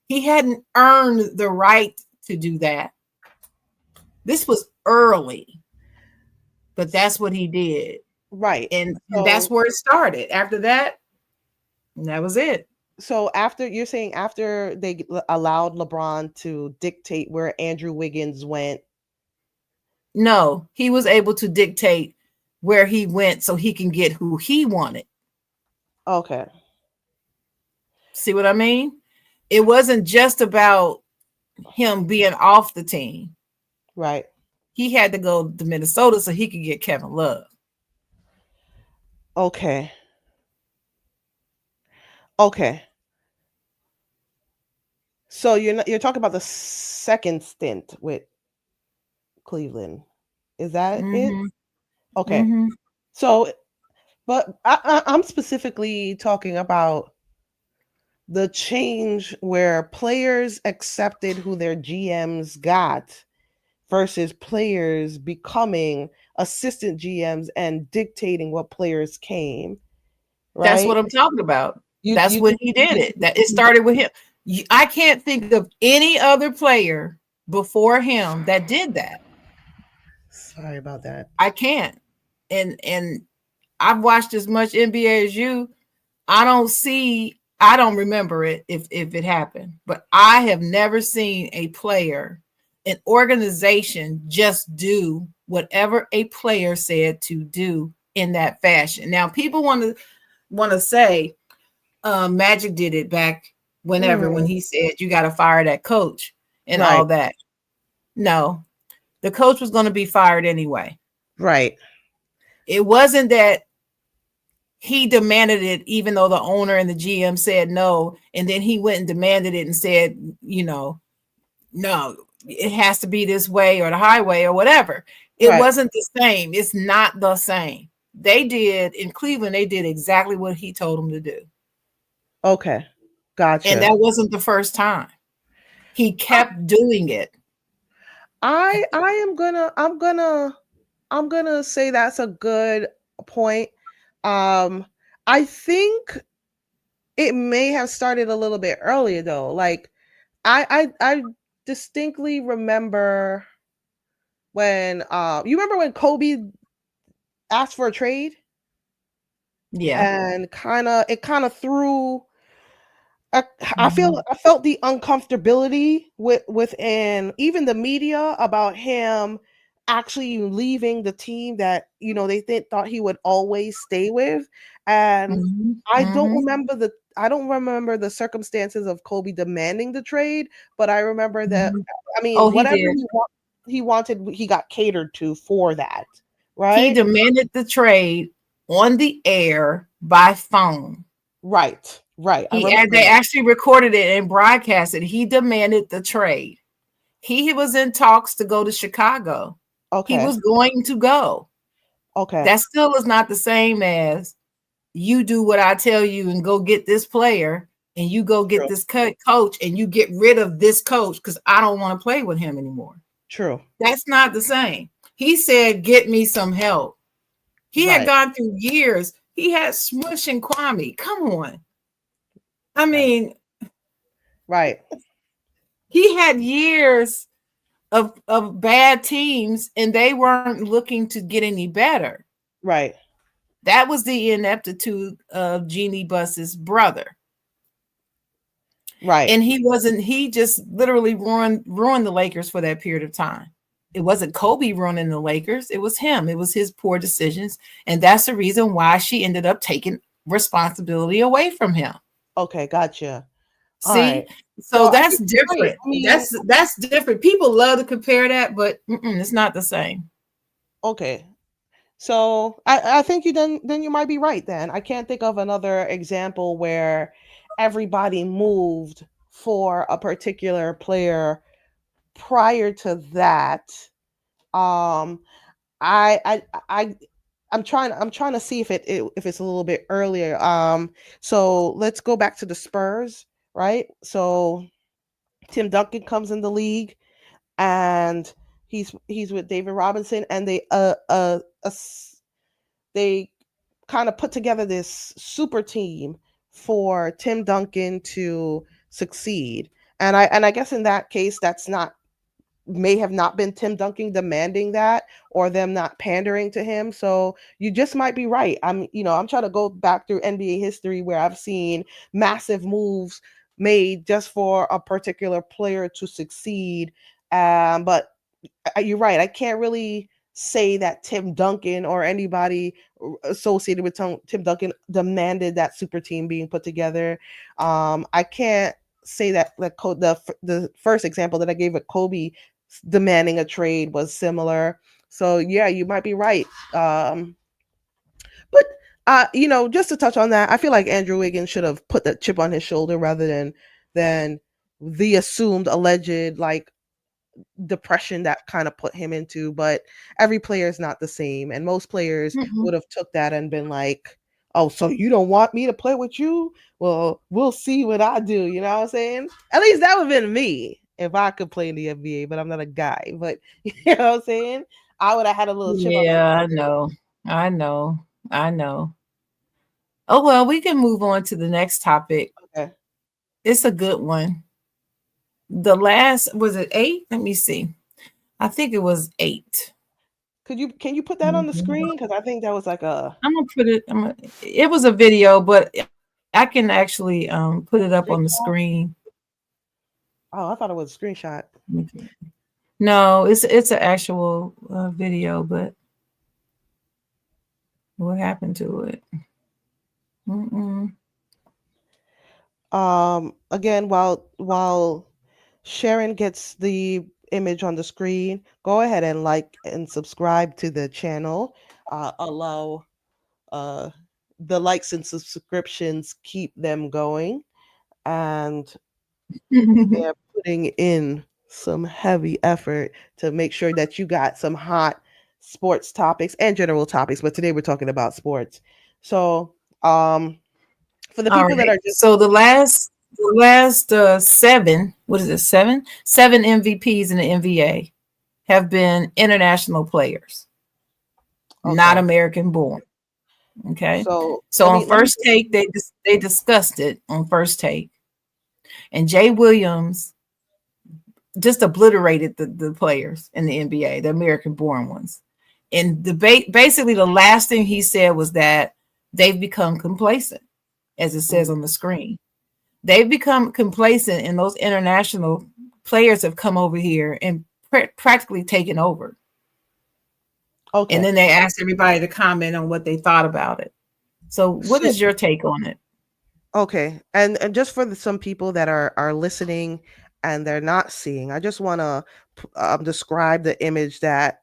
He hadn't earned the right to do that. This was early, but that's what he did. Right. And that's So where it started. After that, that was it. so after you're saying after they allowed LeBron to dictate where Andrew Wiggins went. No, he was able to dictate where he went so he can get who he wanted. Okay. See what I mean? It wasn't just about him being off the team. Right. He had to go to Minnesota so he could get Kevin Love. Okay. Okay. So you're talking about the second stint with Cleveland. Is that it? Mm-hmm. Okay. Mm-hmm. So, but I'm specifically talking about the change where players accepted who their GMs got versus players becoming assistant GMs and dictating what players came, That's right? what I'm talking about. That's You when think he did it. That it started with him. I can't think of any other player before him that did that. sorry about that. I can't. And I've watched as much NBA as you. I don't remember it if it happened, but I have never seen a player, an organization just do whatever a player said to do in that fashion. Now people want to say Magic did it back when Mhm. he said you got to fire that coach and Right. all that. No, the coach was going to be fired anyway. Right. It wasn't that he demanded it, even though the owner and the GM said no. And then he went and demanded it and said, no, it has to be this way or the highway or whatever. It Right. wasn't the same. It's not the same. They did in Cleveland, they did exactly what he told them to do. Okay. And Gotcha. that wasn't the first time. He I kept doing it. I am I'm gonna say that's a good point. Um, I think it may have started a little bit earlier though. Like I distinctly remember when you remember when Kobe asked for a trade Yeah. and kind of threw Mhm. I felt the uncomfortability within even the media about him actually leaving the team that they thought he would always stay with, and Mhm. Mhm. I don't remember the circumstances of Kobe demanding the trade, but I remember that Mhm. I Oh, mean he whatever did. he wanted he got catered to for that, He right? demanded the trade on the air by phone. Right, right. I He remember They that. actually recorded it and broadcasted. He demanded the trade. He was in talks to go to Chicago. He Okay, was going to go. okay. That still is not the same as you do what I tell you and go get this player and you go get True. this coach and you get rid of this coach because I don't want to play with him anymore. True. That's not the same. He said, get me some help. He had Right. gone through years. He had Smush and Kwame. Come on. I Right. mean, Right. he had years of bad teams and they weren't looking to get any better. Right. That was the ineptitude of Jeannie Buss's brother. Right. And he just literally ruined the Lakers for that period of time. It wasn't Kobe ruining the Lakers. It was him. It was his poor decisions. And that's the reason why she ended up taking responsibility away from him. Okay, gotcha. All See? right. So So I that's think you're right. different. I mean, That's different. People love to compare that, but it's not the same. okay. So I think you might be right then. I can't think of another example where everybody moved for a particular player prior to that. Um I I I I'm trying to see if it's a little bit earlier. So let's go back to the Spurs, right? So Tim Duncan comes in the league and he's with David Robinson and they kind of put together this super team for Tim Duncan to succeed. And I guess in that case that's not may have not been Tim Duncan demanding that or them not pandering to him. So you just might be right. I'm trying to go back through NBA history where I've seen massive moves made just for a particular player to succeed. But you're right. I can't really say that Tim Duncan or anybody associated with Tim Duncan demanded that super team being put together. I can't say that the first example that I gave with Kobe demanding a trade was similar. So yeah, you might be right. But just to touch on that, I feel like Andrew Wiggins should have put that chip on his shoulder rather than the assumed alleged like depression that kind of put him into. But every player is not the same, and most players Mm-mm. would have took that and been like, oh, so you don't want me to play with you? Well, we'll see what I do. You know what I'm saying? At least that would have been me if I could play in the NBA, but I'm not a guy. But you know what I'm saying? I would have had a little chip on my Yeah, I shoulder. know. I know. I know. Oh well, we can move on to the next topic. Okay. It's a good one. The last was it 8? Let me see. I think it was 8. Can you put that on the Mhm. screen? Because I think that was like a I'm gonna put it. It was a video, but I can actually put it up on the screenshot. screen. Oh, I thought it was a screenshot. No, it's an actual video, but what happened to it? Mm-mm. Again, while Sharon gets the image on the screen, go ahead and like and subscribe to the channel. Allow uh the likes and subscriptions keep them going, and they're putting in some heavy effort to make sure that you got some hot sports topics and general topics, but today we're talking about sports. So for the All people that right. are just So the last 7, what is it? 7? 7 MVPs in the NBA have been international players, not okay, American born. Okay. so So let on me let me first take, they discussed it on first take, and Jay Williams just obliterated the players in the NBA, the American born ones. And basically the last thing he said was that they've become complacent, as it says mhm. on the screen. They've become complacent, and those international players have come over here and practically taken over. And Okay. then they asked everybody to comment on what they thought about it. So, what So is your take on it? okay, and just for some people that are listening and they're not seeing, I just want to describe the image that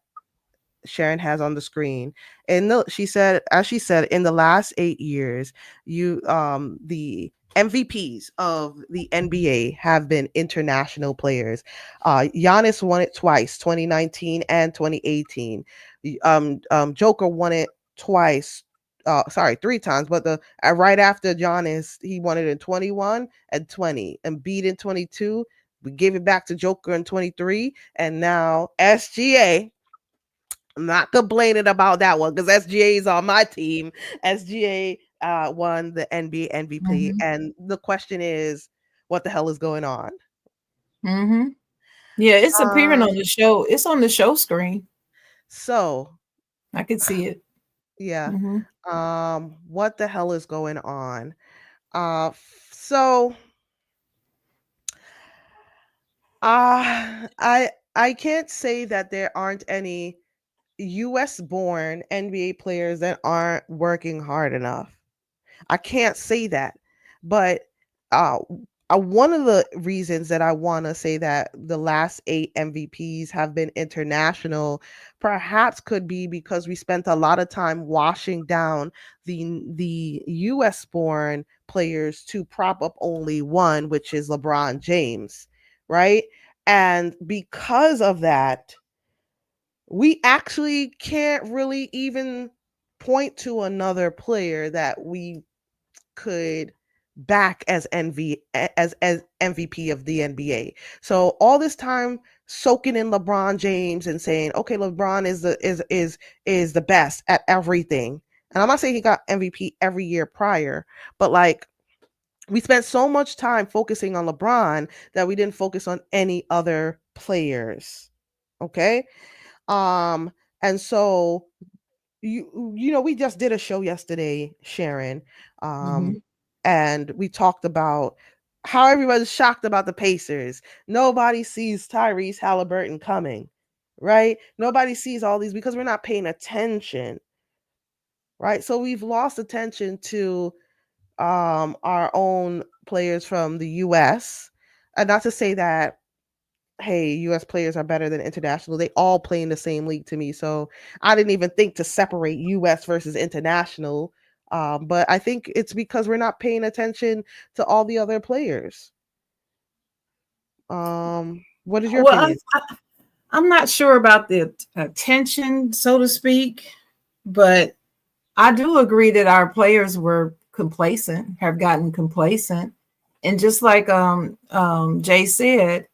Sharon has on the screen. And she said, as she said, in the last 8 years, the MVPs of the NBA have been international players. Giannis won it twice, 2019 and 2018. Joker won it twice, sorry, 3 times, but the right after Giannis, he won it in 21 and 20, and beat in 22. We gave it back to Joker in 23, and now SGA. I'm not complaining about that one because SGA is on my team. SGA won the NBA MVP, Mm-hmm. and the question is, what the hell is going on? Mm-hmm. Yeah, it's appearing Uh, on the show. It's on the show screen. so I could see it. yeah, Mm-hmm. what the hell is going on? So I can't say that there aren't any US born NBA players that aren't working hard enough. I can't say that. But uh, one of the reasons that I want to say that the last 8 MVPs have been international perhaps could be because we spent a lot of time washing down the US born players to prop up only one, which is LeBron James, right? And because of that, we actually can't really even point to another player that we could back as as MVP of the NBA. So all this time soaking in LeBron James and saying, okay, LeBron is the best at everything. And I'm not saying he got MVP every year prior, but like we spent so much time focusing on LeBron that we didn't focus on any other players. Okay? Um and so we just did a show yesterday, Sharon, Mm-hmm. um and we talked about how everybody's shocked about the Pacers. Nobody sees Tyrese Halliburton coming, right? Nobody sees all these because we're not paying attention, right? So we've lost attention to our own players from the US. And not to say that, hey, US players are better than international. They all play in the same league to me. So I didn't even think to separate US versus international. But I think it's because we're not paying attention to all the other players. What is your Well, opinion? I'm not sure about the attention, so to speak, but I do agree that our players were complacent, have gotten complacent. And just like Jay said,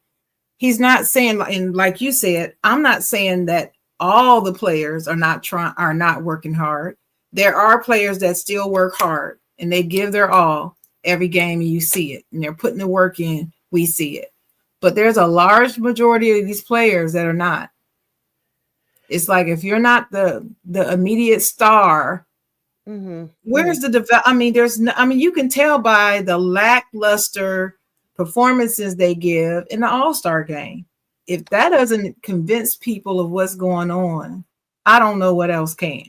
he's not saying, and like you said, I'm not saying that all the players are not working hard. There are players that still work hard and they give their all every game, and you see it, and they're putting the work in. We see it, but there's a large majority of these players that are not. It's like if you're not the immediate star, Mm-hmm. Mm-hmm. where's the I mean, there's no, I mean, you can tell by the lackluster performances they give in the All-Star game. If that doesn't convince people of what's going on, I don't know what else can.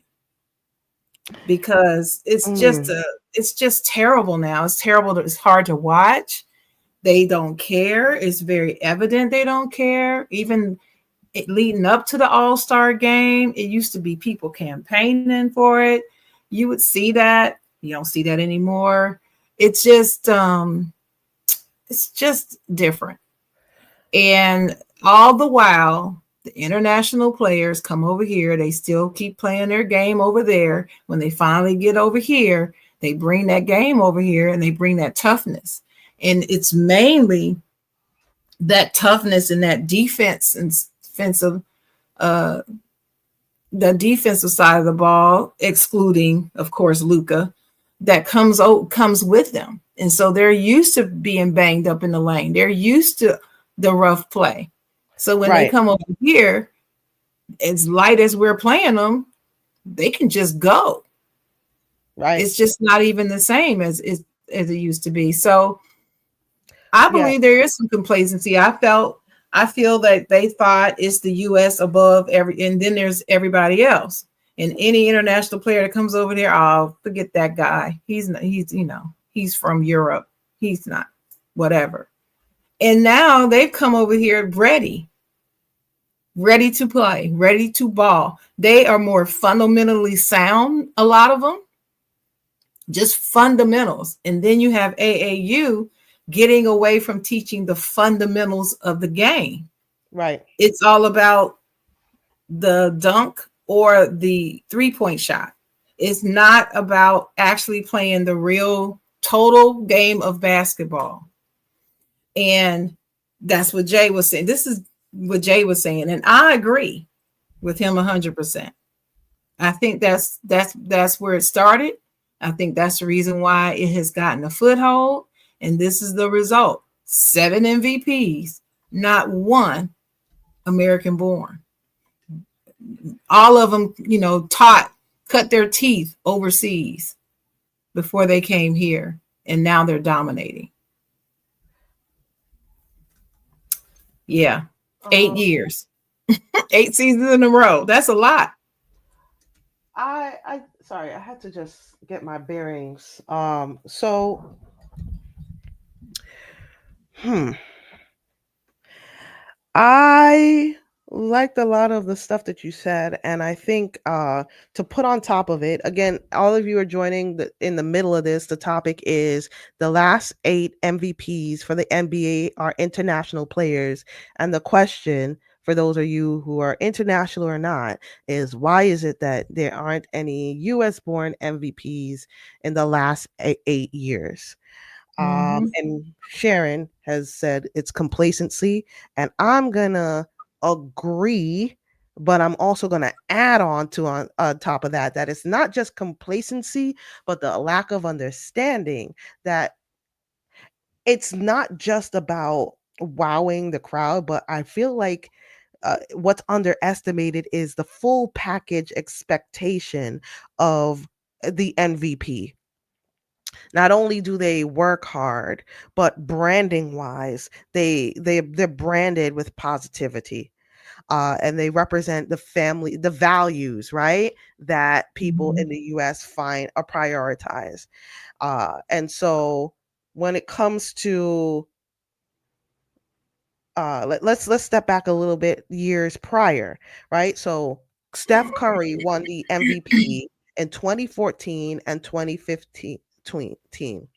Because Mm. it's just terrible now. It's terrible. It's hard to watch. They don't care. It's very evident they don't care. Even leading up to the All-Star game, it used to be people campaigning for it. You would see that. You don't see that anymore. It's just different. And all the while, the international players come over here. They still keep playing their game over there. When they finally get over here, they bring that game over here and they bring that toughness. And it's mainly that toughness and that defense and defensive uh, the defensive side of the ball, excluding, of course, Luka, that comes with them. And so they're used to being banged up in the lane. They're used to the rough play. So when they Right. come over here, as light as we're playing them, they can just go. Right. It's just not even the same as it used to be. So I Yeah. believe there is some complacency. I feel that they thought it's the US above and then there's everybody else. And any international player that comes over there, oh, forget that guy. He's not, he's from Europe. He's not whatever. And now they've come over here ready to play, ready to ball. They are more fundamentally sound, a lot of them, just fundamentals. And then you have AAU getting away from teaching the fundamentals of the game. Right. It's all about the dunk or the 3-point shot. It's not about actually playing the real total game of basketball. And that's what Jay was saying. This is what Jay was saying. And I agree with him 100%. I think that's where it started. I think that's the reason why it has gotten a foothold. And this is the result. 7 MVPs, not one American born. All of them, cut their teeth overseas before they came here. And now they're dominating. Yeah. 8 years, 8 seasons in a row. That's a lot. I sorry, I had to just get my bearings. So hmm. I liked a lot of the stuff that you said, and I think to put on top of it, again, all of you are joining in the middle of this. The topic is the last 8 MVPs for the NBA are international players, and the question for those of you who are international or not is why is it that there aren't any US born MVPs in the last 8 years? Mm-hmm. And Sharon has said it's complacency, and I'm gonna agree, but I'm also gonna add on top of that that it's not just complacency, but the lack of understanding that it's not just about wowing the crowd, but I feel like what's underestimated is the full package expectation of the MVP. Not only do they work hard, but branding wise, they're branded with positivity. And they represent the family, the values, right? That people Mm-hmm. in the US find are prioritized. And so when it comes to let's step back a little bit years prior, right? So Steph Curry won the MVP in 2014 and 2015 team.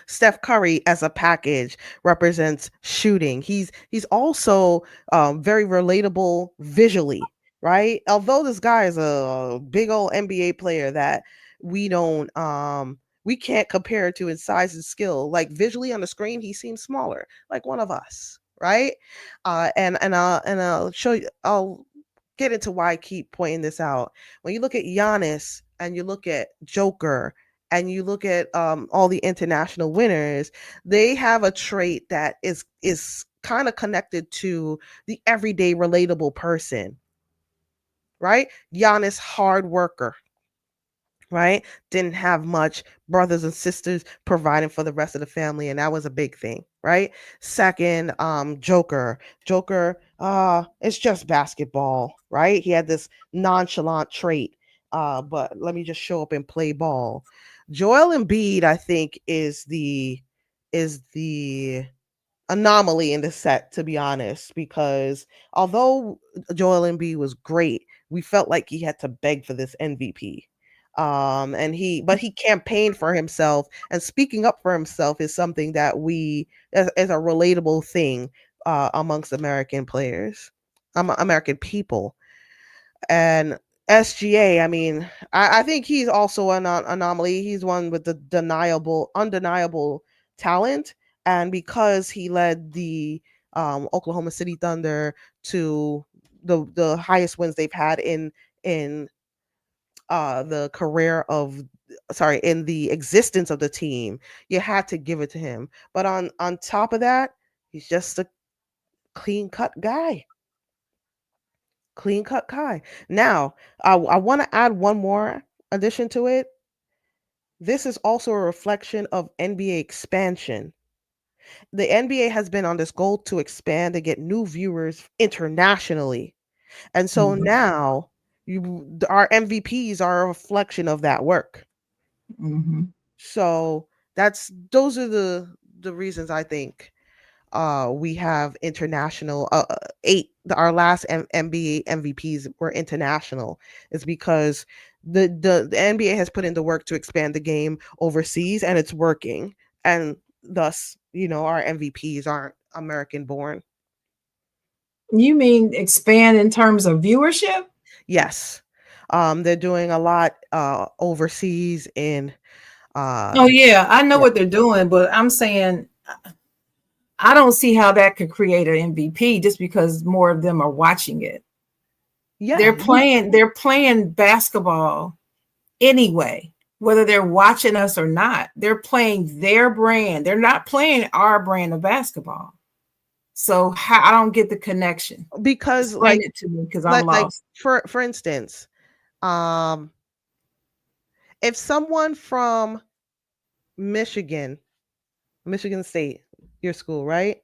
Steph Curry as a package represents shooting. He's also very relatable visually, right? Although this guy is a big old NBA player that we can't compare to his size and skill. Like visually on the screen, he seems smaller, like one of us, right? And I'll show you. I'll get into why I keep pointing this out. When you look at Giannis and you look at Joker and you look at all the international winners, they have a trait that is kind of connected to the everyday relatable person, right? Giannis, hard worker, right? Didn't have much brothers and sisters providing for the rest of the family, and that was a big thing, right? Second, Joker, it's just basketball, right? He had this nonchalant trait, but let me just show up and play ball. Joel Embiid, I think, is the anomaly in the set, to be honest, because although Joel Embiid was great, we felt like he had to beg for this MVP. But he campaigned for himself, and speaking up for himself is something that we as a relatable thing amongst American players, American people. And SGA, I mean, I think he's also an anomaly. He's one with the undeniable talent, and because he led the Oklahoma City Thunder to the highest wins they've had in the career of sorry in the existence of the team, you had to give it to him. But on top of that, he's just a clean cut guy. Clean cut Kai. Now, I want to add one more addition to it. This is also a reflection of NBA expansion. The NBA has been on this goal to expand and get new viewers internationally. And so Mm-hmm. now our MVPs are a reflection of that work. Mm-hmm. So those are the reasons I think we have international our last NBA MVPs were international is because the NBA has put in the work to expand the game overseas, and it's working, and thus our MVPs aren't American born. You mean expand in terms of viewership? Yes. They're doing a lot overseas in Oh yeah, I know yeah. what they're doing, but I'm saying I don't see how that could create an MVP just because more of them are watching it. Yeah, They're playing basketball anyway, whether they're watching us or not. They're playing their brand. They're not playing our brand of basketball. So how, I don't get the connection. because Explain it to me because I'm like lost. for instance, um if someone from Michigan, Michigan State, your school, right?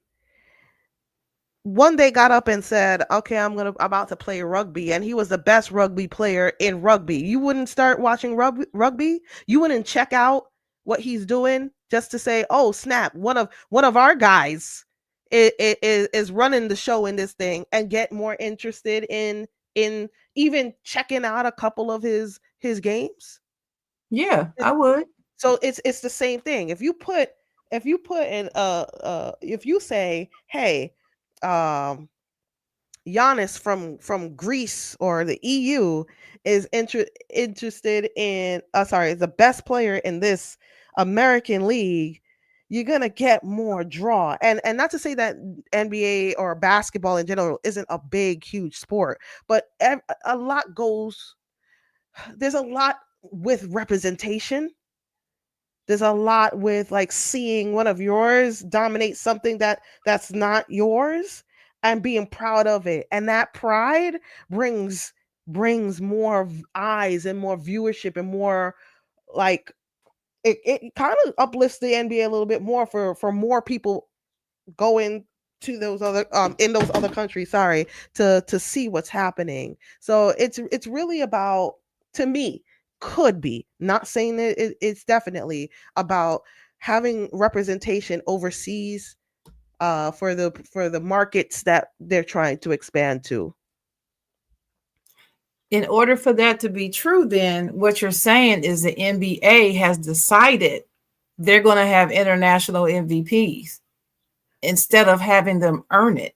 One day got up and said, "Okay, I'm about to play rugby," and he was the best rugby player in rugby. You wouldn't start watching rugby? You wouldn't check out what he's doing just to say, "Oh, snap! One of our guys is running the show in this thing," and get more interested in even checking out a couple of his games. Yeah, I would. So it's the same thing. If you put in if you say, hey, um Giannis from Greece or the EU is interested in sorry, the best player in this American league, you're gonna get more draw. And not to say that NBA or basketball in general isn't a big, huge sport, but a lot goes there's a lot with representation. There's a lot with like seeing one of yours dominate something that's not yours and being proud of it. And that pride brings more eyes and more viewership and more like it kind of uplifts the NBA a little bit more for more people going to those other in those other countries, sorry, to see what's happening. So it's really about, to me, could be, not saying that it's definitely about having representation overseas for the markets that they're trying to expand to. In order for that to be true, then what you're saying is the NBA has decided they're going to have international MVPs instead of having them earn it.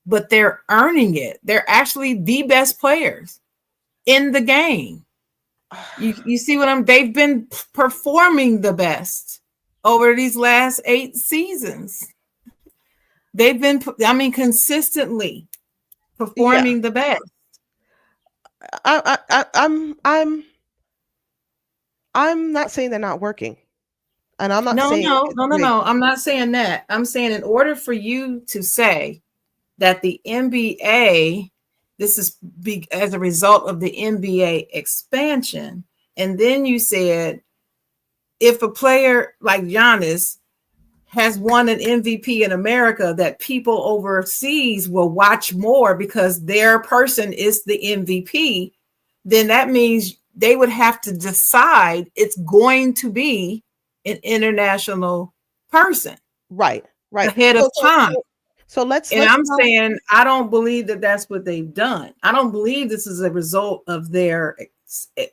But they're earning it. They're actually the best players in the game. You see what they've been performing the best over these last 8 seasons. They've been, I mean, consistently Yeah, performing the best. I'm not saying they're not working, and I'm not No, saying no, it's no, no, rigged. no. I'm not saying that. I'm saying in order for you to say that the NBA, this is as a result of the NBA expansion, and then you said if a player like Giannis has won an MVP in America, that people overseas will watch more because their person is the MVP, then that means they would have to decide it's going to be an international person Right, right. ahead of time. So let's And let's I'm not. saying I don't believe that that's what they've done. I don't believe this is a result of their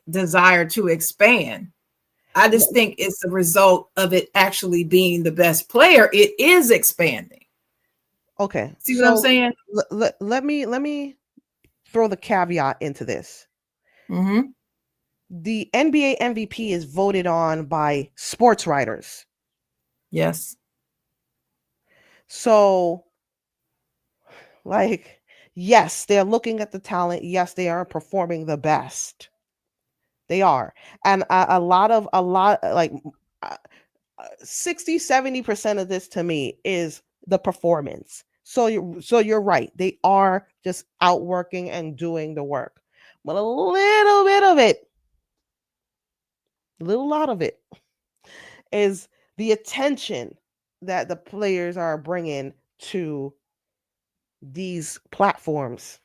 desire to expand. I just think it's a result of it actually being the best player. It is expanding. Okay, See what I'm so saying? let me throw the caveat into this. Mm-hmm. The NBA MVP is voted on by sports writers. Yes. So, like, yes, they're looking at the talent. Yes, they are performing the best. They are. And like, uh, 60, 70% of this to me is the performance. So you're right. They are just outworking and doing the work. But a little bit of it, a little lot of it is the attention that the players are bringing to these platforms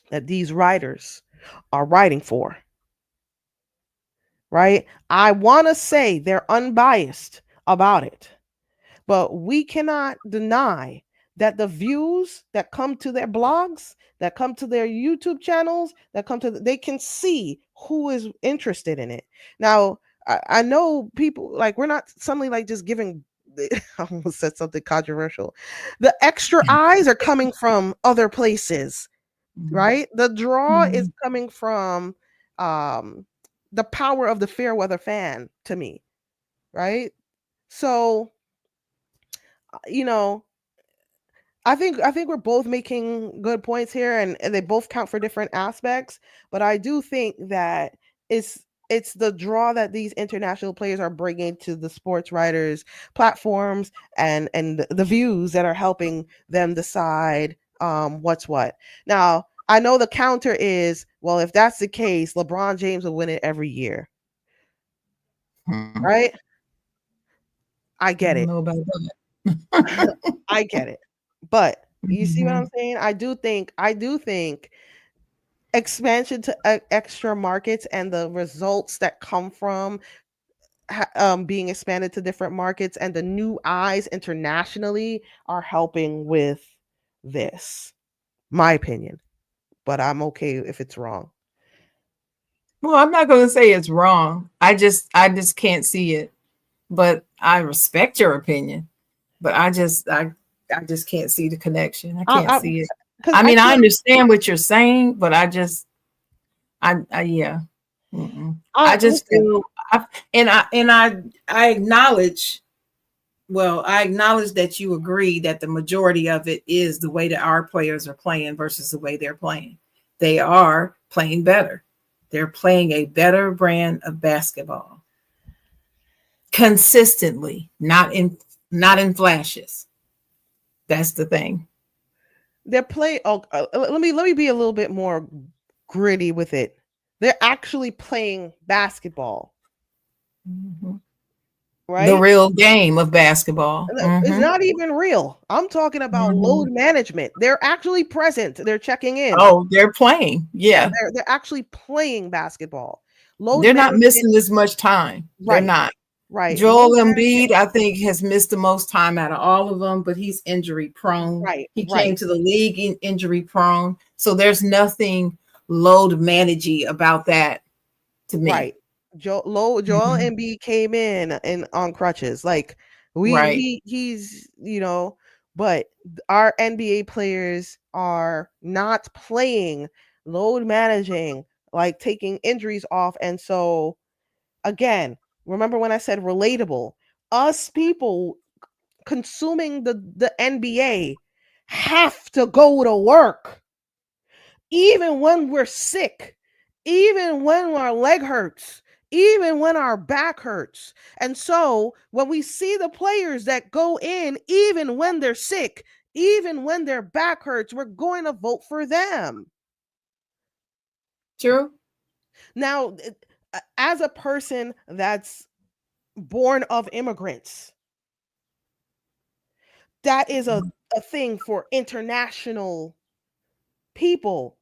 that these writers are writing for, right? I want to say they're unbiased about it, but we cannot deny that the views that come to their blogs, that come to their YouTube channels, they can see who is interested in it. Now, I know people, like, we're not suddenly like just giving I almost said something controversial. The extra eyes are coming from other places, Mm-hmm. right? The draw is Mm-hmm. coming from um the power of the fair weather fan to me, right? So, you know, I think we're both making good points here, and they both count for different aspects. But I do think that it's the draw that these international players are bringing to the sports writers platforms, and the views that are helping them decide what's what. Now, I know the counter is, well, if that's the case, LeBron James will win it every year, Hmm. right? I I get don't it. know about that. I get it. But you see what I'm Mhm. saying? I do think expansion to extra markets and the results that come from being expanded to different markets and the new eyes internationally are helping with this. My opinion, but I'm okay if it's wrong. Well, I'm not going to say it's wrong. I just can't see it. But I respect your opinion. But I just can't see the connection. I can't I see it. Because I I mean, I can't. understand what you're saying, but I yeah. Mm-mm. I I just listen. feel, I acknowledge. Well, I acknowledge that you agree that the majority of it is the way that our players are playing versus the way they're playing. They are playing better. They're playing a better brand of basketball consistently, not in flashes. That's the thing. They're play. Oh, let me be a little bit more gritty with it. They're actually playing basketball, Mhm. The right? real game of basketball. It's Hmm. not even real. I'm talking about Hmm. load management. They're actually present. They're checking in. Oh, they're playing. Yeah, Yeah. they're actually playing basketball. Load They're not management. missing as much time. They're Right, not. right. Joel Load management. Embiid, I think, has missed the most time out of all of them, but he's injury prone. Right, He came right, to the league injury prone. So there's nothing load managey about that to me. right. Joel Mhm. Embiid came in on crutches. Like Right. he's but our NBA players are not playing, load managing, like taking injuries off, and so again, remember when I said relatable? Us people consuming the NBA have to go to work even when we're sick, even when our leg hurts, even when our back hurts. And so when we see the players that go in, even when they're sick, even when their back hurts, we're going to vote for them. True. Now, as a person that's born of immigrants, that is a thing for international people,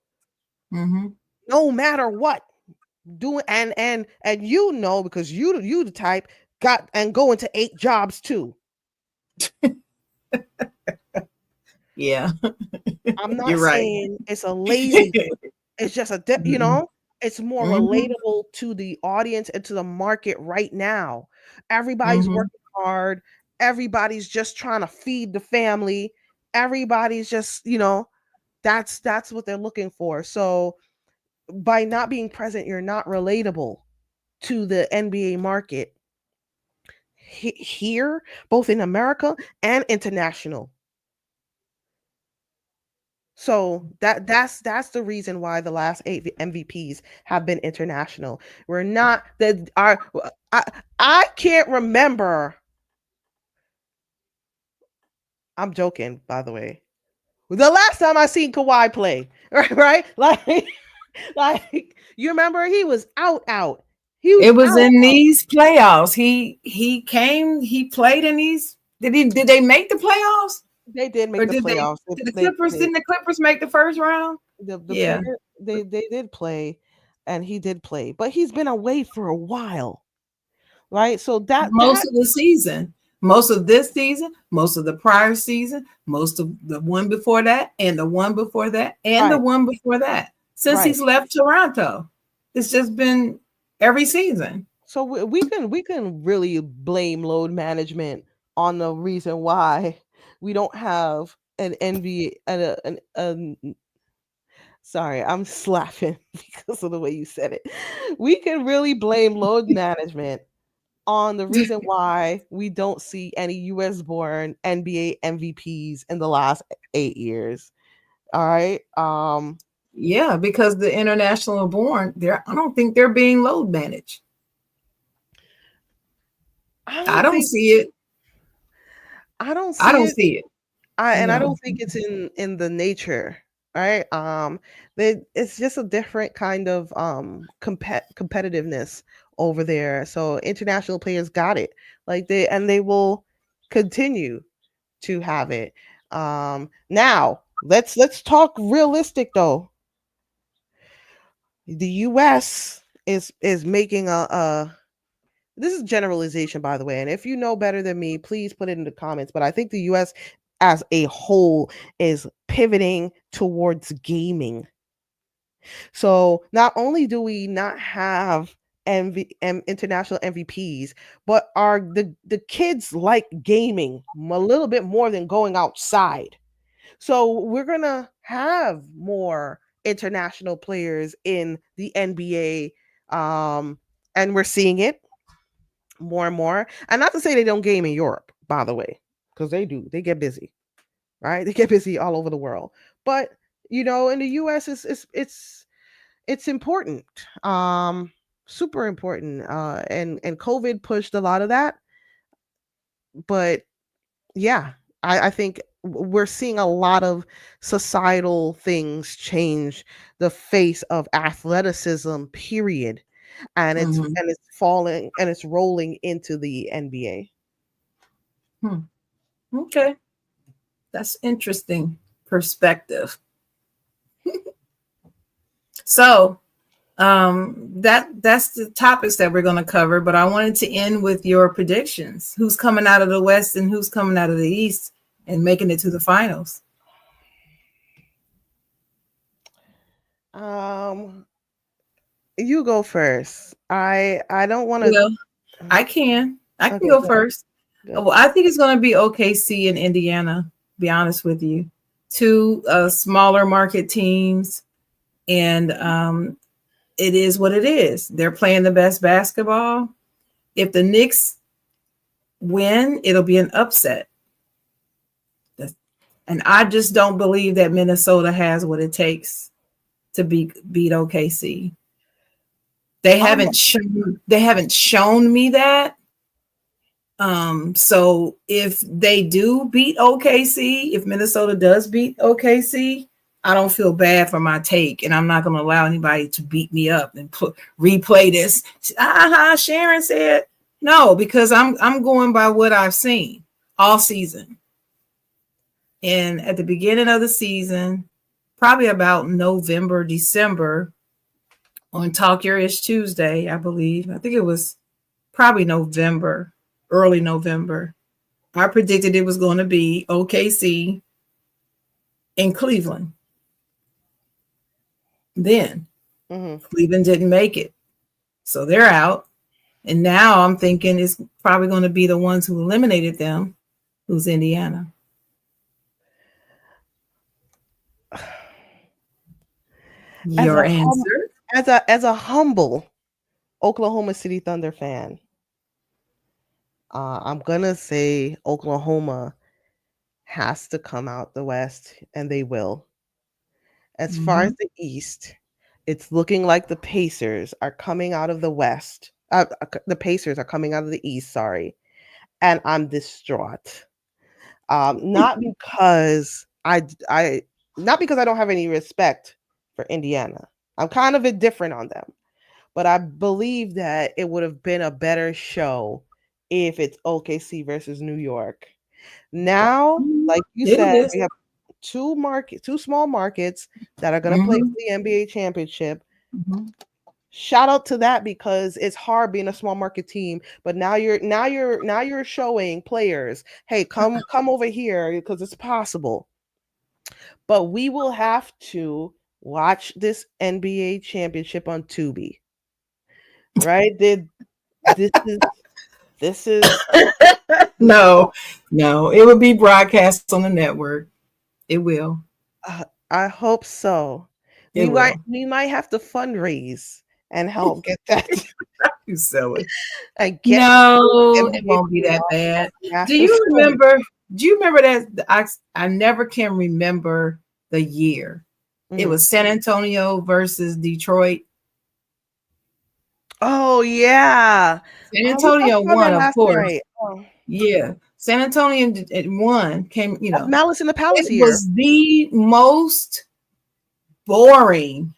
Hmm. no matter what. Doing and because you the type got and go into 8 jobs too. Yeah, I'm not you're right. saying it's a lazy thing. It's just Mm-mm. it's more Mhm. relatable to the audience and to the market right now. Everybody's Mhm. working hard. Everybody's just trying to feed the family. Everybody's just, that's what they're looking for. So by not being present, you're not relatable to the NBA market here, both in America and international. So that's the reason why the last 8 MVPs have been international. We're not that our I I can't remember. I'm joking, by the way. The last time I seen Kawhi play, right? Like you remember he was out. He was It was out. in these playoffs. He came, he played in these. Did they make the playoffs? They did Or make the playoffs. did the Clippers They didn't the Clippers make the first round? the Yeah. player they did play, and he did play, but he's been away for a while, right? So Most of the season. Most of this season, most of the prior season, most of the one before that, and the one before that, and the right, one before that. Since right. he's left Toronto. It's just been every season. So we can really blame load management on the reason why we don't have an NBA Sorry, I'm laughing because of the way you said it. We can really blame load management on the reason why we don't see any US born NBA MVPs in the last 8 years. All right. Yeah, because the international born, I don't think they're being load managed. I I don't don't think see it. I don't I see don't it. see it. I No. don't think it's in the nature, right? It's just a different kind of competitiveness over there. So international players got it, like they will continue to have it. Now let's talk realistic though. The U.S. is making a this is generalization, by the way, and if you know better than me, please put it in the comments. But I think the U.S. as a whole is pivoting towards gaming. So not only do we not have international MVPs, but the kids like gaming a little bit more than going outside. So we're gonna have more international players in the NBA, and we're seeing it more and more. And not to say they don't game in Europe, by the way, because they do. They get busy, right? They get busy all over the world. But in the U.S., it's important, super important. And COVID pushed a lot of that. But yeah, I think we're seeing a lot of societal things change the face of athleticism. Period. And it's Mhm. and it's falling and it's rolling into the NBA. Hmm. Okay. That's interesting perspective. So, that's the topics that we're going to cover, but I wanted to end with your predictions. Who's coming out of the West and who's coming out of the East and making it to the finals? Um, you go first. I don't want to. Well, I can Okay, go go ahead. first. Good. Well, I think it's going to be OKC and Indiana, be honest with you. Two smaller market teams, and it is what it is. They're playing the best basketball. If the Knicks win, it'll be an upset. And I just don't believe that Minnesota has what it takes to beat OKC. Um, They haven't shown me that. So if they do beat OKC, if Minnesota does beat OKC, I don't feel bad for my take, and I'm not going to allow anybody to beat me up and replay this. Sharon said no, because I'm going by what I've seen all season. And at the beginning of the season, probably about November, December, on Talk Your Ish Tuesday, I believe. I think it was probably November, early November. I predicted it was going to be OKC in Cleveland. Then mhm. Cleveland didn't make it. So they're out. And now I'm thinking it's probably going to be the ones who eliminated them, who's Indiana. As Your a hum, answer? as a humble Oklahoma City Thunder fan, I'm gonna say Oklahoma has to come out the West, and they will. As far Mm-hmm. as the East, it's looking like the Pacers are coming out of the West. The Pacers are coming out of the East. Sorry, and I'm distraught. Not because I not because I don't have any respect for Indiana. I'm kind of indifferent on them, but I believe that it would have been a better show if it's OKC versus New York. Now, like you It said, is. we have two small markets that are going to play for Mm-hmm. the NBA championship. Mm-hmm. Shout out to that, because it's hard being a small market team, but now you're showing players, hey, come over here because it's possible. But we will have to watch this NBA championship on Tubi, right? This is this is No, no, it will be broadcast on the network. It will. I hope so. It will. we might have to fundraise and help get that You silly. and get No, it NBA won't be that bad. Do national you championship. remember? Do you remember that? I never can remember the year. It Mm. was San Antonio versus Detroit. Oh yeah. San We talked Antonio about that won, of last course. night. Oh. Yeah, San Antonio it won. Came, That's Malice in the Palace it year. was the most boring.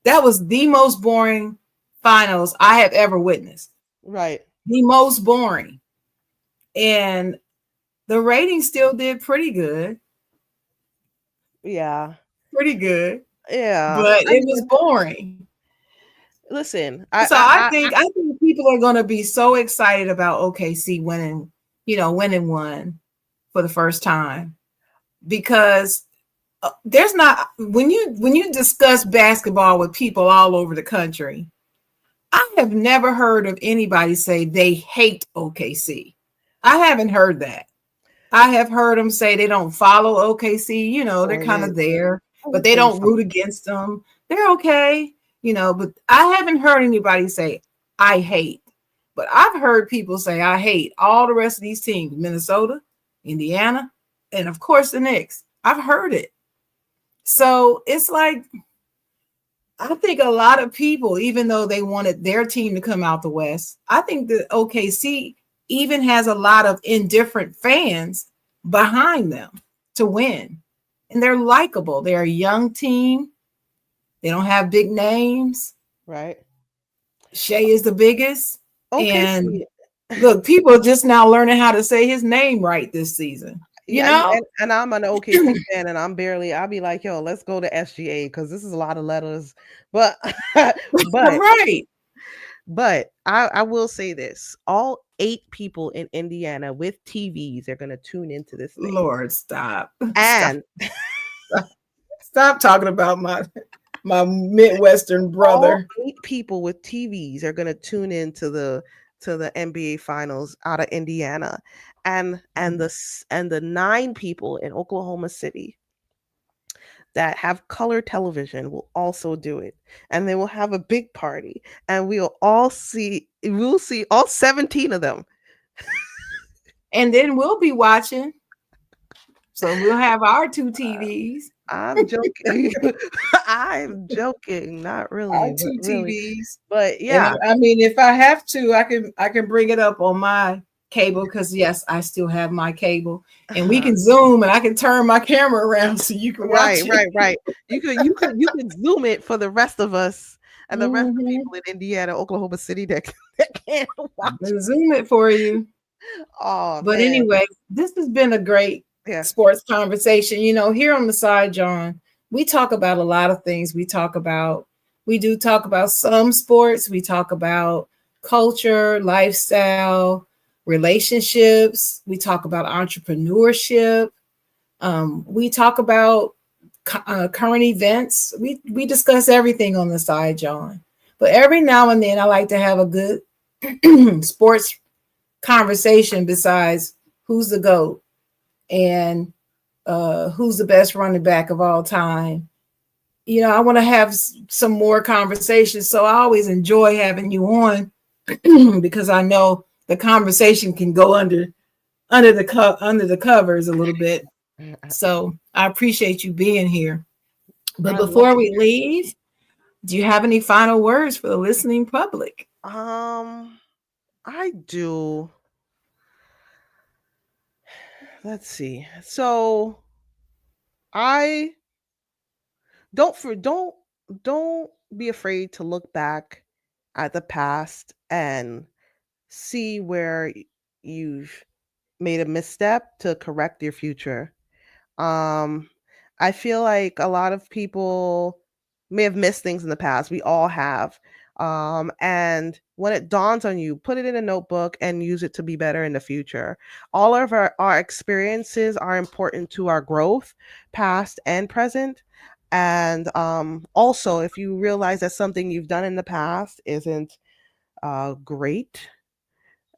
That was the most boring finals I have ever witnessed. Right. The most boring, and the ratings still did pretty good, Yeah. pretty good, Yeah. but I it was mean, boring. listen, So I think people are going to be so excited about OKC winning, winning one for the first time because there's not when you discuss basketball with people all over the country, I have never heard of anybody say they hate OKC. I haven't heard that. I have heard them say they don't follow OKC. They're or kind of there, but they they don't root against them. They're okay, but I haven't heard anybody say, I hate. But I've heard people say, I hate all the rest of these teams, Minnesota, Indiana, and of course the Knicks. I've heard it. So it's like, I think a lot of people, even though they wanted their team to come out the West, I think that OKC even has a lot of indifferent fans behind them to win. And they're likable. They're a young team. They don't have big names. right. Shea is the biggest. And OKC. look, people are just now learning how to say his name right this season. You Yeah, know? and I'm an OKC fan, and I'll be like, yo, let's go to SGA because this is a lot of letters. But but Right. but I will say this: all 8 people in Indiana with TVs are gonna tune into this thing, Lord, stop. Stop. and Stop talking about my Midwestern all brother. 8 people with TVs are gonna tune into the NBA Finals out of Indiana, and the 9 people in Oklahoma City that have color television will also do it, and they will have a big party, and we'll see all 17 of them. And then we'll be watching. So we'll have our 2 TVs. I'm joking. I'm joking, not Our really, but two really. TVs. But And yeah, I mean, if I have to, I can bring it up on my cable because yes, I still have my cable, and we can zoom, and I can turn my camera around so you can right, watch it. right, right. You could zoom it for the rest of us and the rest of the Mm-hmm. people in Indiana, Oklahoma City that can't watch. Zoom it for you. Oh But man, anyway, this has been a great yeah. sports conversation. Here on the side, Jawn, we talk about a lot of things. We do talk about some sports. We talk about culture, lifestyle, relationships. We talk about entrepreneurship. We talk about current events. We discuss everything on the side, Jawn. But every now and then, I like to have a good sports conversation besides who's the GOAT and who's the best running back of all time. I want to have some more conversations. So I always enjoy having you on because I know the conversation can go under the covers a little bit. So I appreciate you being here. But I love before it. we leave, do you have any final words for the listening public? I do. Let's see. So I don't don't be afraid to look back at the past and see where you've made a misstep to correct your future. Um, I feel like a lot of people may have missed things in the past. We all have. And when it dawns on you, put it in a notebook and use it to be better in the future. All of our experiences are important to our growth, past and present. And also, if you realize that something you've done in the past isn't great,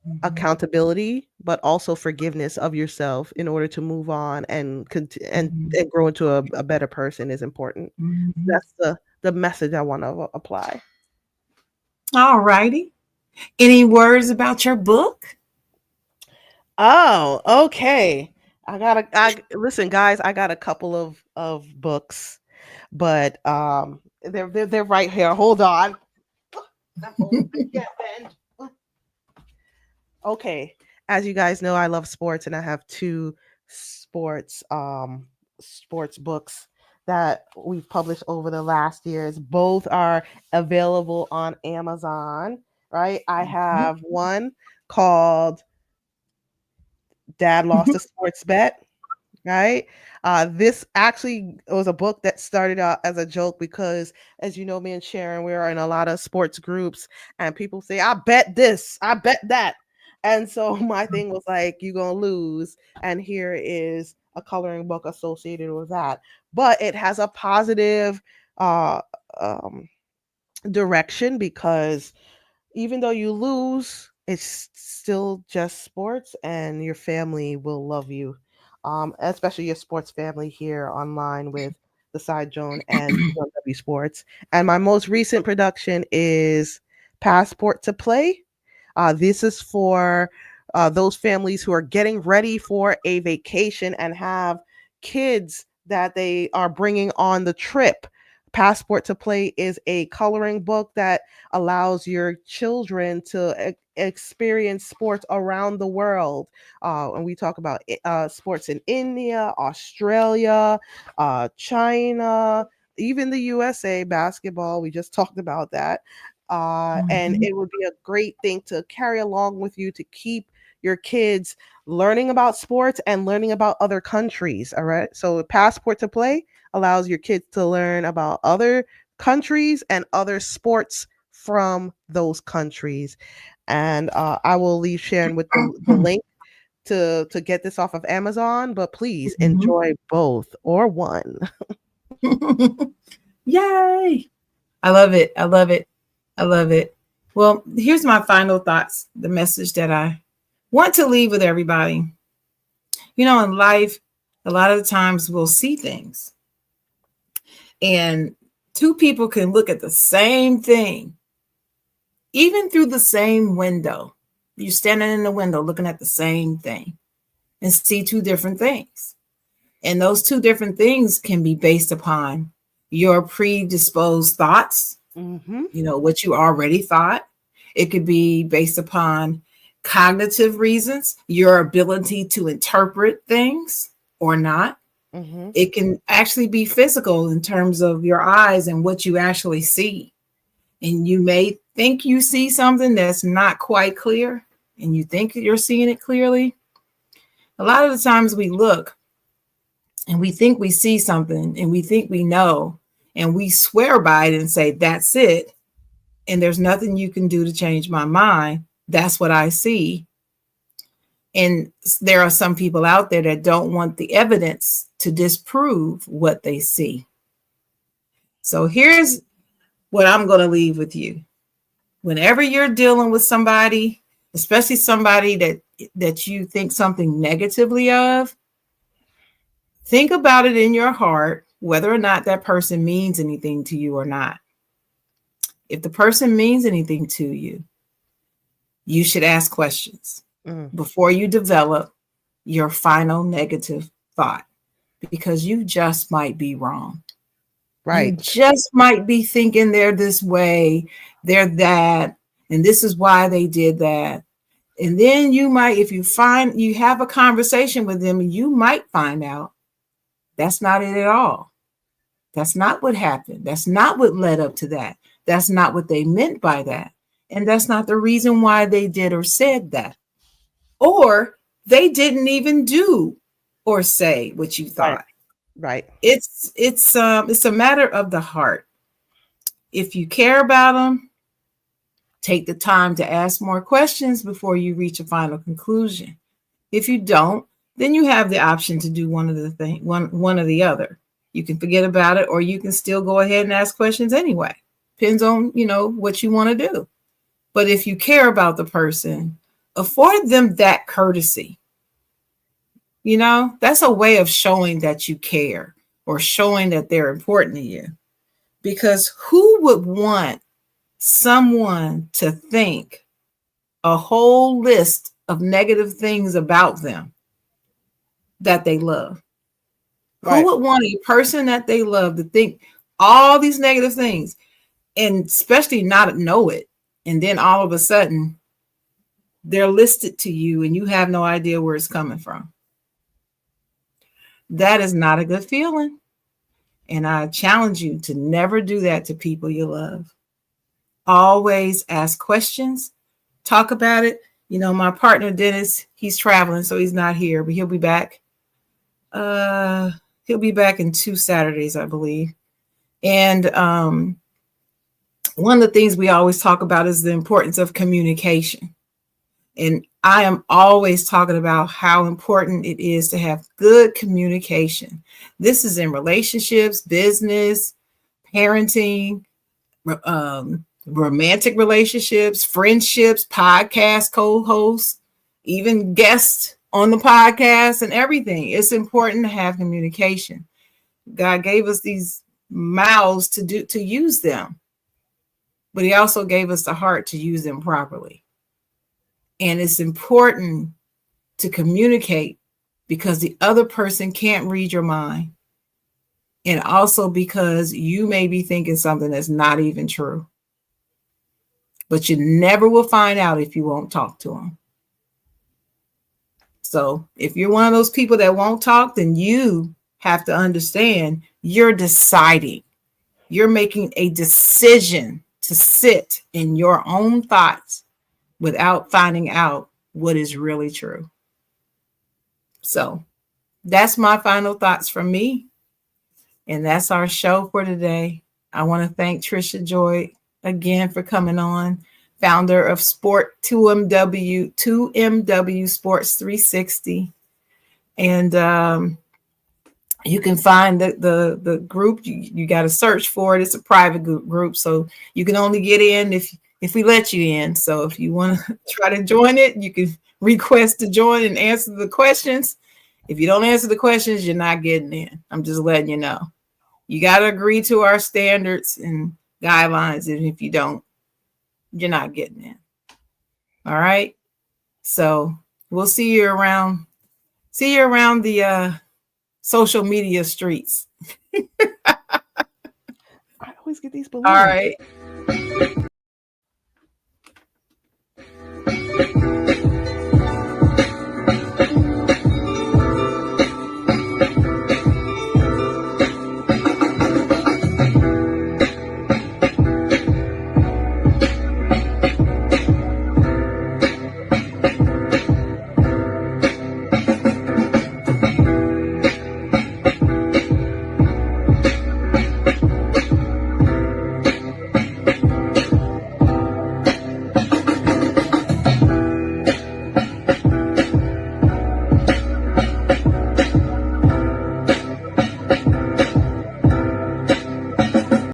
Mhm. accountability, but also forgiveness of yourself in order to move on and Mhm. and grow into a better person is important. Mhm. That's the message I want to apply. All righty. Any words about your book? Oh, okay. I listen, guys. I got a couple of books, but they're right here. Hold on. I'm holding. I can't bend. Okay. As you guys know, I love sports and I have two sports sports books that we've published over the last years. Both are available on Amazon, right? I Mhm. have one called Dad Lost a Sports Bet, right? This actually was a book that started out as a joke because, as you know, me and Sharon, we are in a lot of sports groups, and people say, "I bet this, I bet that," and so my thing was like, "You gonna lose," and here is a coloring book associated with that, but it has a positive uh, um, direction because even though you lose, it's still just sports, and your family will love you. Especially your sports family here online with the Side Joan and W Sports. And my most recent production is Passport to Play. This is for those families who are getting ready for a vacation and have kids that they are bringing on the trip. Passport to Play is a coloring book that allows your children to experience sports around the world. And we talk about sports in India, Australia, China, even the USA basketball. We just talked about that. And Mhm. it would be a great thing to carry along with you to keep your kids learning about sports and learning about other countries. All right. So, Passport to Play allows your kids to learn about other countries and other sports from those countries. And I will leave Sharon with the link to get this off of Amazon, but please Mhm. enjoy both or one. Yay. I love it. I love it. I love it. Well, here's my final thoughts, the message that I want to leave with everybody. In life, a lot of the times we'll see things, and two people can look at the same thing, even through the same window. You're standing in the window looking at the same thing and see two different things. And those two different things can be based upon your predisposed thoughts, Mm-hmm. what you already thought. It could be based upon cognitive reasons, your ability to interpret things or not. Mm-hmm. It can actually be physical in terms of your eyes and what you actually see. And you may think you see something that's not quite clear, and you think you're seeing it clearly. A lot of the times we look and we think we see something and we think we know, and we swear by it and say, that's it. And there's nothing you can do to change my mind. That's what I see. And there are some people out there that don't want the evidence to disprove what they see. So here's what I'm going to leave with you. Whenever you're dealing with somebody, especially somebody that you think something negatively of, think about it in your heart, whether or not that person means anything to you or not. If the person means anything to you, you should ask questions Mm. before you develop your final negative thought, because you just might be wrong. You Right. just might be thinking they're this way, they're that, and this is why they did that. And then you might, if you have a conversation with them, you might find out that's not it at all. That's not what happened. That's not what led up to that. That's not what they meant by that. And that's not the reason why they did or said that. Or they didn't even do or say what you Right. thought. Right. It's a matter of the heart. If you care about them, take the time to ask more questions before you reach a final conclusion. If you don't, then you have the option to do one or the other. You can forget about it, or you can still go ahead and ask questions anyway. Depends on what you want to do. But if you care about the person, afford them that courtesy. You know, that's a way of showing that you care or showing that they're important to you. Because who would want someone to think a whole list of negative things about them that they love? Who Right. would want a person that they love to think all these negative things and especially not know it? And then all of a sudden, they're listed to you and you have no idea where it's coming from. That is not a good feeling. And I challenge you to never do that to people you love. Always ask questions, talk about it. You know, my partner Dennis, he's traveling, so he's not here, but he'll be back. He'll be back in 2 Saturdays, I believe. And one of the things we always talk about is the importance of communication. And I am always talking about how important it is to have good communication. This is in relationships, business, parenting, romantic relationships, friendships, podcast co-hosts, even guests on the podcast and everything. It's important to have communication. God gave us these mouths to use them, but he also gave us the heart to use them properly. And it's important to communicate because the other person can't read your mind. And also because you may be thinking something that's not even true. But you never will find out if you won't talk to them. So if you're one of those people that won't talk, then you have to understand you're deciding. You're making a decision to sit in your own thoughts without finding out what is really true. So that's my final thoughts from me. And that's our show for today. I want to thank Trisha Joy again for coming on, founder of Sport 2MW Sports 360. And you can find the group. You got to search for it. It's a private group, so you can only get in if we let you in. So if you want to try to join it, you can request to join and answer the questions. If you don't answer the questions, you're not getting in. I'm just letting you know. You got to agree to our standards and guidelines, and if you don't, you're not getting in. All right. So we'll see you around. See you around the social media streets. I always get these balloons. All right.